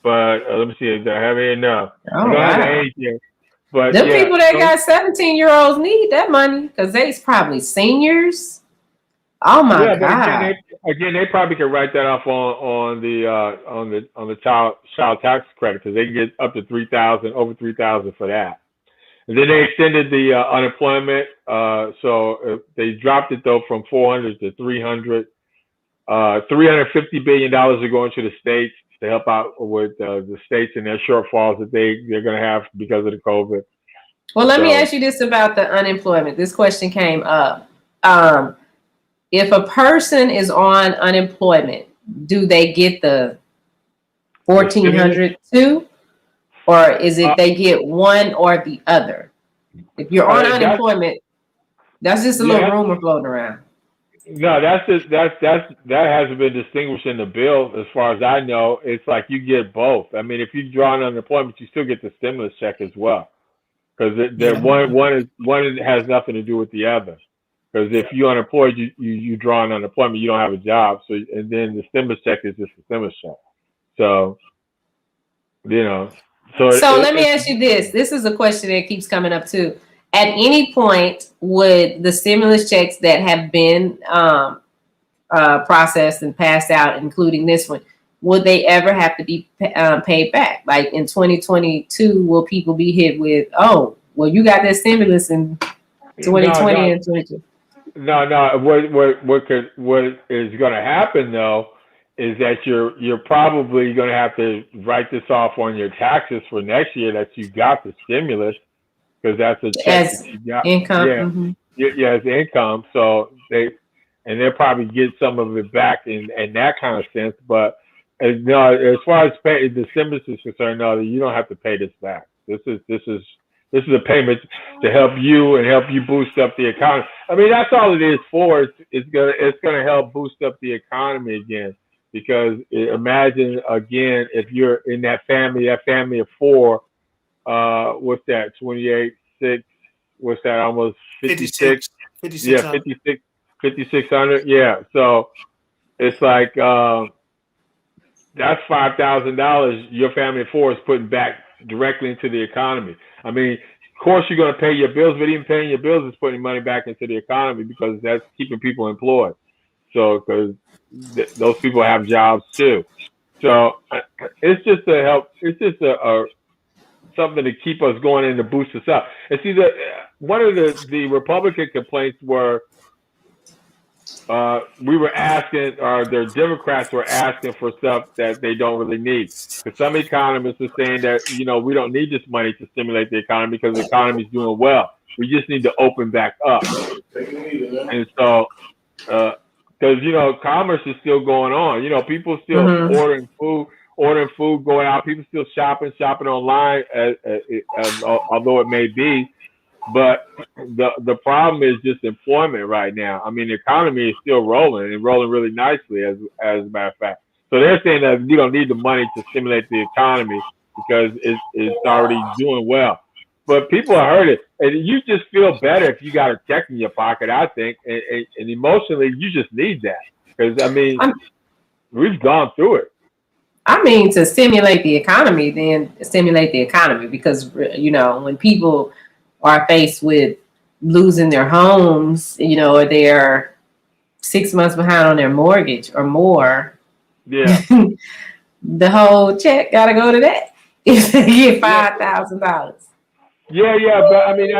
But let me see. Do I have it enough? Oh, I don't have the wow. age yet. But Them yeah, people that got 17-year-olds need that money because they's probably seniors. Oh my yeah, but God. again, they probably could write that off on the child tax credit because they can get up to over 3,000 for that. And then they extended the unemployment, so they dropped it though from 400 to 300. $350 billion are going to the states to help out with the states and their shortfalls that they're going to have because of the COVID. Well, let me So, ask you this about the unemployment. This question came up. If a person is on unemployment, do they get the 1,400 too? Or is it they get one or the other? If you're on unemployment, that's just a little rumor floating around. No, that hasn't been distinguished in the bill as far as I know. It's like you get both. I mean, if you draw on unemployment, you still get the stimulus check as well, because one has nothing to do with the other. Because if you're unemployed, you draw on unemployment, you don't have a job. So and then the stimulus check is just a stimulus check. So So let me ask you this. This is a question that keeps coming up too. At any point, would the stimulus checks that have been processed and passed out, including this one, would they ever have to be paid back? Like in 2022, will people be hit with, oh, well, you got that stimulus in 2020 and 22? No. What is going to happen though is that you're probably going to have to write this off on your taxes for next year that you got the stimulus. Because that's a check that you got. Income. Yeah, mm-hmm. yeah, it's income. So they'll probably get some of it back in that kind of sense. But as far as the stimulus is concerned, no, you don't have to pay this back. This is a payment to help you and help you boost up the economy. I mean, that's all it is for. It's gonna help boost up the economy again. Because imagine again if you're in that family of four. What's that? 28, 6. What's that? Almost 56. 56. Yeah, 5,600. Yeah. So it's like that's $5,000 your family of four is putting back directly into the economy. I mean, of course you're going to pay your bills, but even paying your bills is putting money back into the economy because that's keeping people employed. So because those people have jobs too. So it's just a help. It's just a something to keep us going and to boost us up. And see, one of the Republican complaints were we were asking, or the Democrats were asking for stuff that they don't really need. Because some economists are saying that we don't need this money to stimulate the economy because the economy is doing well. We just need to open back up. And so, because commerce is still going on. People still ordering food, going out. People still shopping online, although it may be. But the problem is just employment right now. I mean, the economy is still rolling and rolling really nicely, as a matter of fact. So they're saying that you don't need the money to stimulate the economy because it's already doing well. But people are hurting, and you just feel better if you got a check in your pocket, I think, and emotionally, you just need that because we've gone through it. I mean, to stimulate the economy, then stimulate the economy because when people are faced with losing their homes, or they're 6 months behind on their mortgage or more, yeah, the whole check got to go to that. If they get $5,000. Yeah, but I mean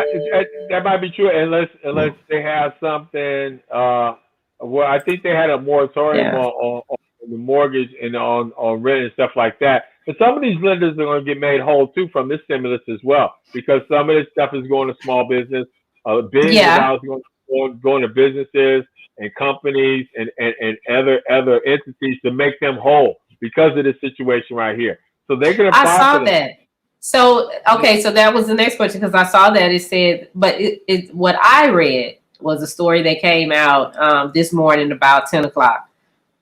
that might be true unless they have something. Well, I think they had a moratorium on the mortgage and on rent and stuff like that. But some of these lenders are going to get made whole too from this stimulus as well, because some of this stuff is going to small business, billions of dollars going to businesses and companies and other entities to make them whole because of this situation right here. So they can apply. I saw that. So okay, so that was the next question because I saw that it said, but it what I read was a story that came out this morning about 10 o'clock.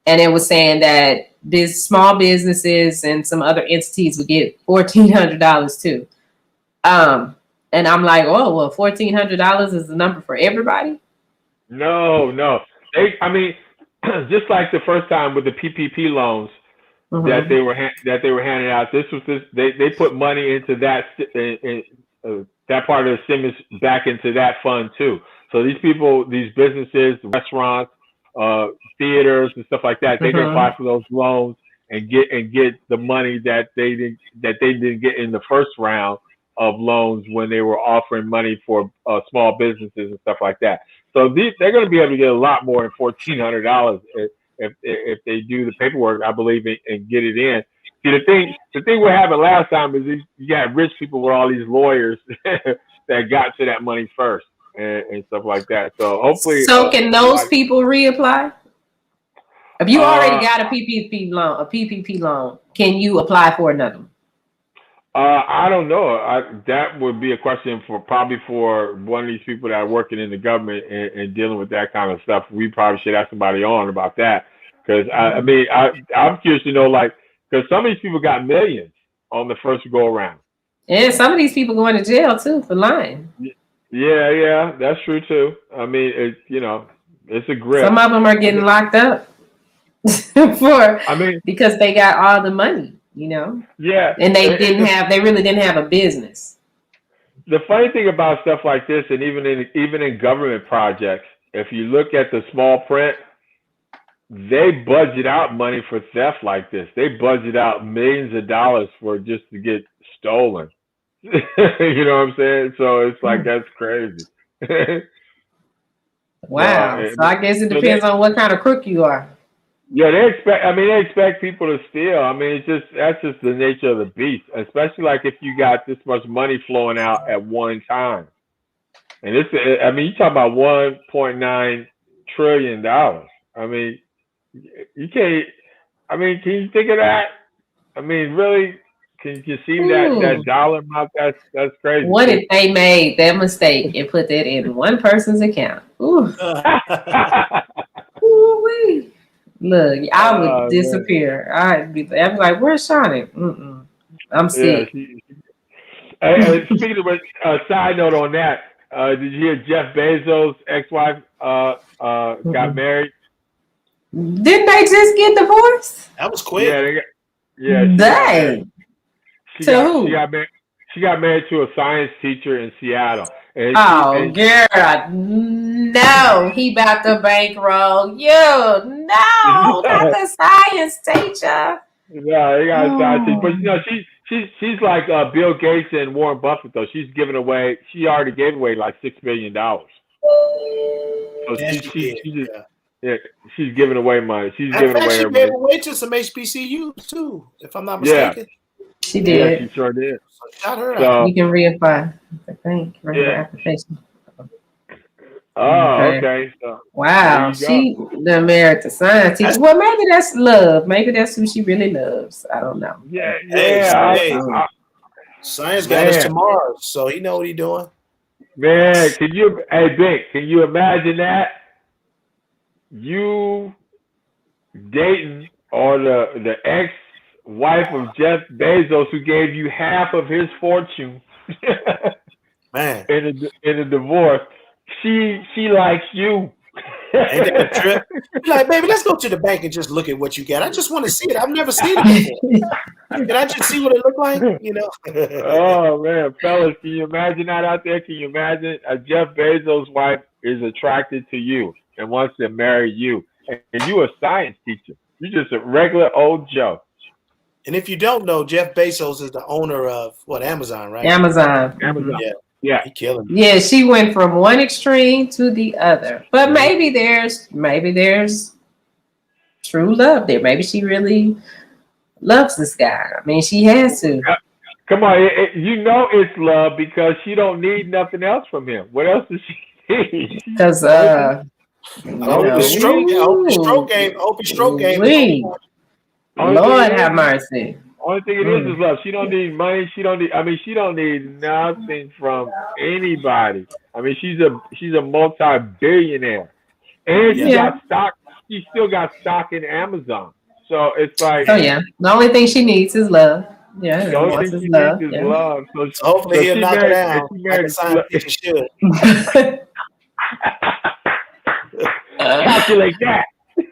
And it was saying that this small businesses and some other entities would get $1,400 too. And I'm like, oh, well, $1,400 is the number for everybody? No. I mean, just like the first time with the PPP loans, that they were handing out. They put money into that that part of the stimulus back into that fund too. So these people, these businesses, restaurants, theaters, and stuff like that, they can apply for those loans and get the money that they didn't get in the first round of loans when they were offering money for small businesses and stuff like that. So they're going to be able to get a lot more than $1,400 if they do the paperwork, I believe, and get it in. See, the thing we happened last time is you got rich people with all these lawyers that got to that money first and stuff like that. So hopefully, can those people reapply? If you already got a PPP loan, can you apply for another one? I don't know. That would be a question for one of these people that are working in the government and dealing with that kind of stuff. We probably should ask somebody on about that, because I'm curious to know, like, because some of these people got millions on the first go around, and some of these people going to jail too for lying. Yeah, that's true too. I mean, it's a grip. Some of them are getting locked up because they got all the money. Yeah, and they really didn't have a business. The funny thing about stuff like this, and even in government projects, if you look at the small print, they budget out money for theft like this. They budget out millions of dollars for just to get stolen. You know what I'm saying? So it's like, that's crazy. Wow. So I guess it depends on what kind of crook you are. Yeah, they expect people to steal. I mean, that's just the nature of the beast, especially like if you got this much money flowing out at one time. And you talk about $1.9 trillion. I mean, you can't, can you think of that? I mean, really, can you see that dollar amount? That's crazy. What if they made that mistake and put that in one person's account? Ooh. Ooh-wee. Look, I would disappear. I'd be like, "Where's Shawnee?" I'm sick. Speaking of which, side note on that, did you hear Jeff Bezos' ex-wife got married? Didn't they just get divorced? That was quick. Dang. She got married to a science teacher in Seattle. Girl, no, he about to bankroll you. No, not the science teacher. Yeah, they got a science teacher. But she's like Bill Gates and Warren Buffett though. She already gave away like $6 billion. So she's giving away money. She's giving away her money. She gave away to some HBCUs too, if I'm not mistaken. She did. Yeah, she sure did. So shout her out. You can reapply. I think application. Oh, okay. So, wow, she done married to science teacher. Well, maybe that's love. Maybe that's who she really loves. I don't know. Yeah. Science got us to Mars, so he know what he doing. Man, Bink, can you imagine that? You dating or the ex-wife of Jeff Bezos who gave you half of his fortune, man, in a divorce. She likes you. Ain't that a trip? Like, baby, let's go to the bank and just look at what you got. I just want to see it. I've never seen it before. Can I just see what it looked like? Oh man, fellas, can you imagine that out there? Can you imagine a Jeff Bezos' wife is attracted to you and wants to marry you, and you a science teacher? You're just a regular old Joe. And if you don't know, Jeff Bezos is the owner of Amazon, right? Amazon. Yeah, he killing me. Yeah, she went from one extreme to the other. But maybe there's true love there. Maybe she really loves this guy. I mean, she has to. Come on, it's love because she don't need nothing else from him. What else does she need? Because open stroke game. Lord have mercy. Only thing it is love. She don't need money. She don't need nothing from anybody. I mean, she's a multi-billionaire, and she got stock. She still got stock in Amazon. So it's like, the only thing she needs is love. Yeah, the only thing she needs is love. So hopefully he'll knock her down. Like a science teacher should. Calculate that.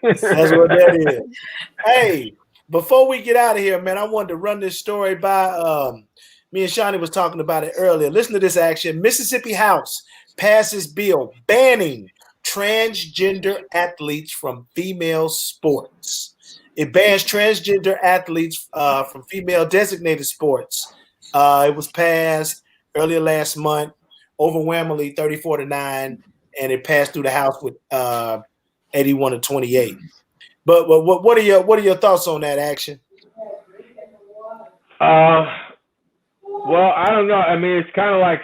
That's what that is. Hey. before we get out of here, man, I wanted to run this story by. Me and Shawnee was talking about it earlier. Listen to this action. Mississippi House passes bill banning transgender athletes from female sports. It bans transgender athletes from female designated sports. It was passed earlier last month, overwhelmingly 34-9, and it passed through the House with 81-28. But what are your thoughts on that action? Well, I don't know. I mean, it's kind of like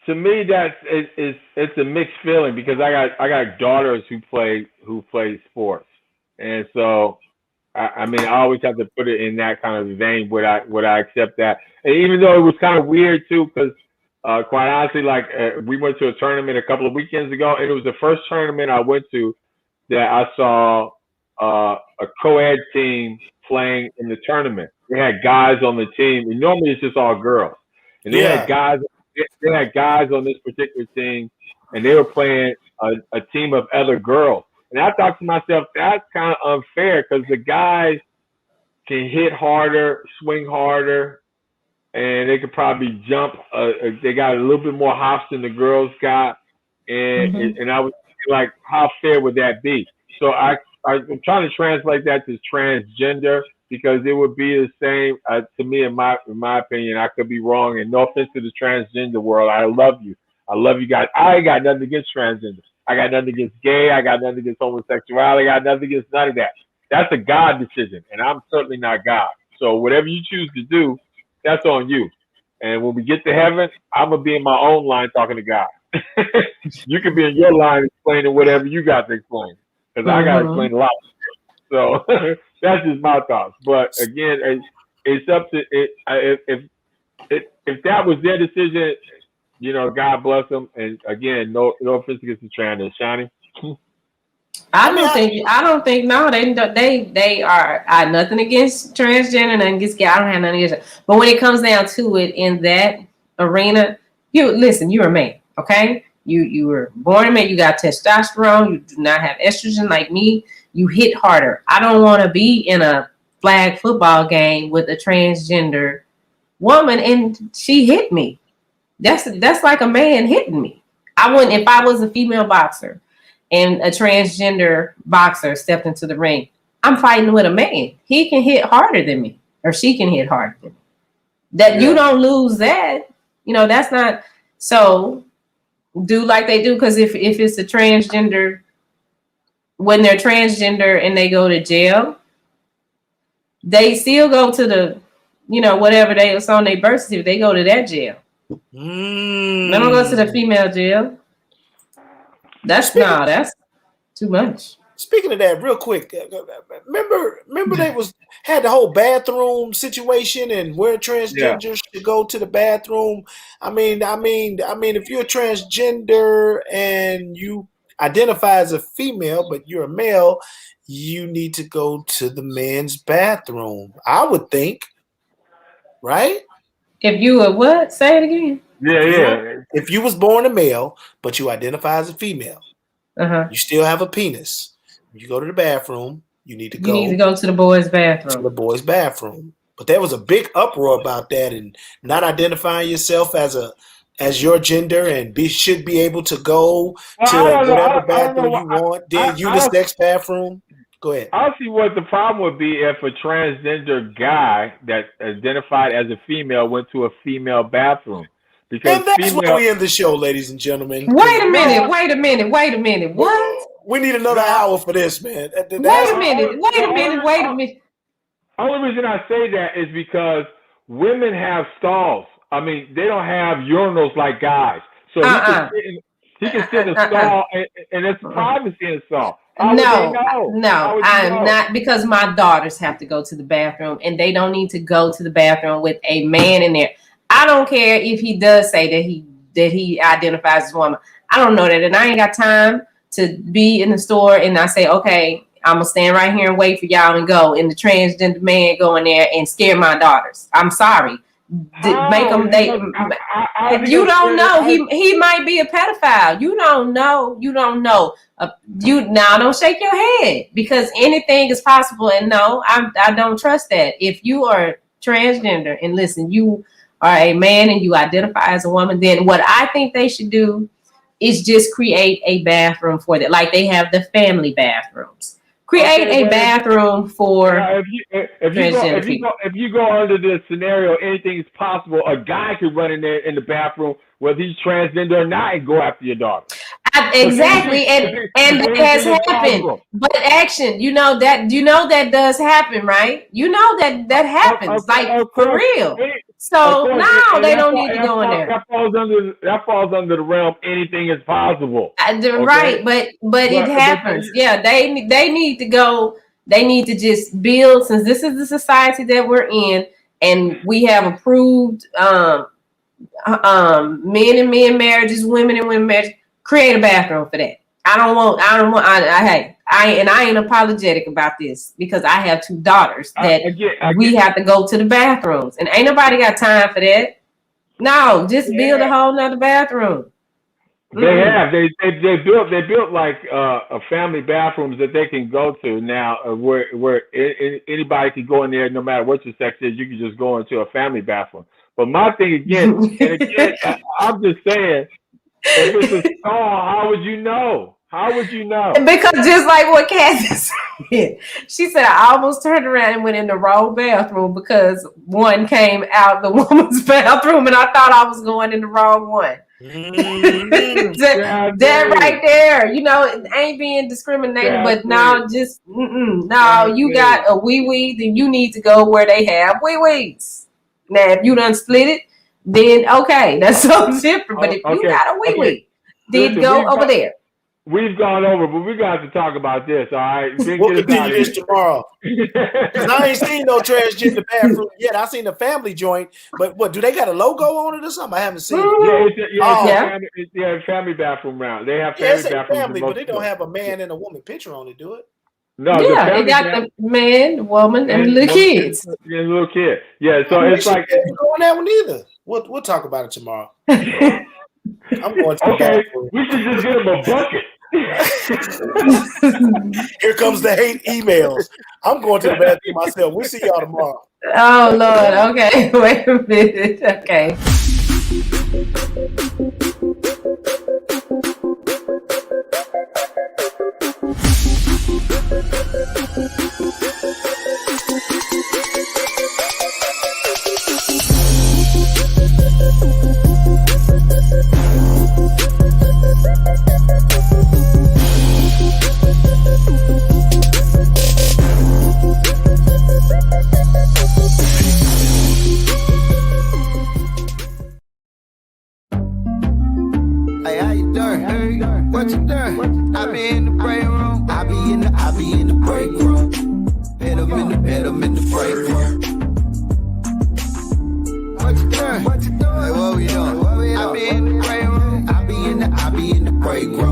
to me it's a mixed feeling because I got daughters who play sports, and so I mean I always have to put it in that kind of vein. Would I accept that? And even though it was kind of weird too, because quite honestly, like we went to a tournament a couple of weekends ago, and it was the first tournament I went to that I saw a co-ed team playing in the tournament. They had guys on the team, and normally it's just all girls. And they had guys. They had guys on this particular team, and they were playing a team of other girls. And I thought to myself, that's kind of unfair because the guys can hit harder, swing harder, and they could probably jump. They got a little bit more hops than the girls got, and I was like, how fair would that be? So I'm trying to translate that to transgender because it would be the same to me, in my opinion. I could be wrong, and no offense to the transgender world. I love you guys. I ain't got nothing against transgender. I got nothing against gay. I got nothing against homosexuality. I got nothing against none of that. That's a God decision, and I'm certainly not God. So whatever you choose to do, that's on you. And when we get to heaven, I'm gonna be in my own line talking to God. You can be in your line explaining whatever you got to explain. Because I got to explain a lot. So that's just my thoughts. But again, it's up to it. If that was their decision, you know, God bless them. And again, no offense against the trans. Shani. I don't think. No, they are. I nothing against transgender, nothing against gay. I don't have nothing against it. But when it comes down to it, in that arena, you're a man. Okay. You were born a man, you got testosterone, you do not have estrogen like me, you hit harder. I don't want to be in a flag football game with a transgender woman and she hit me. That's like a man hitting me. I wouldn't, if I was a female boxer and a transgender boxer stepped into the ring, I'm fighting with a man. He can hit harder than me, or she can hit harder than me. You don't lose that. You know, that's not so. Do like they do, because if it's a transgender, when they're transgender and they go to jail, they still go to the, you know, whatever it's on their birth certificate, they go to that jail. They don't go to the female jail. That's too much. Speaking of that, real quick, remember they had the whole bathroom situation and where transgenders should go to the bathroom. I mean, if you're a transgender and you identify as a female, but you're a male, you need to go to the men's bathroom. I would think, right? If you were what? Say it again. Yeah. If you was born a male, but you identify as a female, you still have a penis. You go to the bathroom, you need to go to the boys' bathroom. To the boys' bathroom. But there was a big uproar about that and not identifying yourself as your gender and should be able to go to whatever bathroom you want. Then unisex bathroom. Go ahead. I'll see what the problem would be if a transgender guy that identified as a female went to a female bathroom. Because and that's why we end the show, ladies and gentlemen. Wait a minute. What? We need another hour for this, man. Wait a minute. Only reason I say that is because women have stalls. I mean, they don't have urinals like guys. So he can sit in a stall, and it's privacy in a stall. No, I'm not, because my daughters have to go to the bathroom, and they don't need to go to the bathroom with a man in there. I don't care if he does say that he identifies as a woman. I don't know that, and I ain't got time to be in the store and I say, okay, I'm gonna stand right here and wait for y'all and go, and the transgender man go in there and scare my daughters. I'm sorry. make them. You don't know. He might be a pedophile. You don't know. You don't know. Don't shake your head because anything is possible. And no, I don't trust that. If you are transgender and listen, you are a man and you identify as a woman, then what I think they should do is just create a bathroom for that. Like they have the family bathrooms. Create a bathroom for transgender people. If you go under the scenario, anything is possible. A guy could run in there in the bathroom, whether he's transgender or not, and go after your daughter. Exactly, and that has happened. But action, that does happen, right? You know that happens, for real. So now they don't need to go in there. That falls under the realm. Anything is possible. Right, but it happens. They need to go. They need to just build, since this is the society that we're in, and we have approved men and men marriages, women and women marriages. Create a bathroom for that. I ain't apologetic about this because I have 2 daughters that we have to go to the bathrooms, and ain't nobody got time for that. No, just build a whole nother bathroom. They have. They built like a family bathrooms that they can go to now, where anybody can go in there, no matter what your sex is. You can just go into a family bathroom. But my thing again, I'm just saying. If it's a star, how would you know? How would you know? Because just like what Kathy said, she said, I almost turned around and went in the wrong bathroom because one came out the woman's bathroom and I thought I was going in the wrong one. that right there, it ain't being discriminated, but no, just you got a wee-wee, then you need to go where they have wee-wees. Now, if you done split it, then okay, that's something different. But if you got a wee-wee, then go over there. We've gone over, but we got to talk about this. All right, we'll continue this tomorrow. Because I ain't seen no transgender bathroom yet. I seen the family joint, but what do they got a logo on it or something? I haven't seen it. It's family bathroom round. They have family bathrooms, but they don't have a man and a woman picture on it, do it? No, they got the man, the woman, and the little kids. Yeah, little kid. Yeah, so it's like go on that one either. We'll talk about it tomorrow. I'm going to we should just get him a bucket. Here comes the hate emails. I'm going to the bathroom myself. We'll see y'all tomorrow. Oh Lord. Okay. Wait a minute. Okay. What you doing? I be in the break room. I be in the break room. Hit 'em in the break room. What you doing? What you doing? Hey, what we doing? I be in the break room. I be in the break room.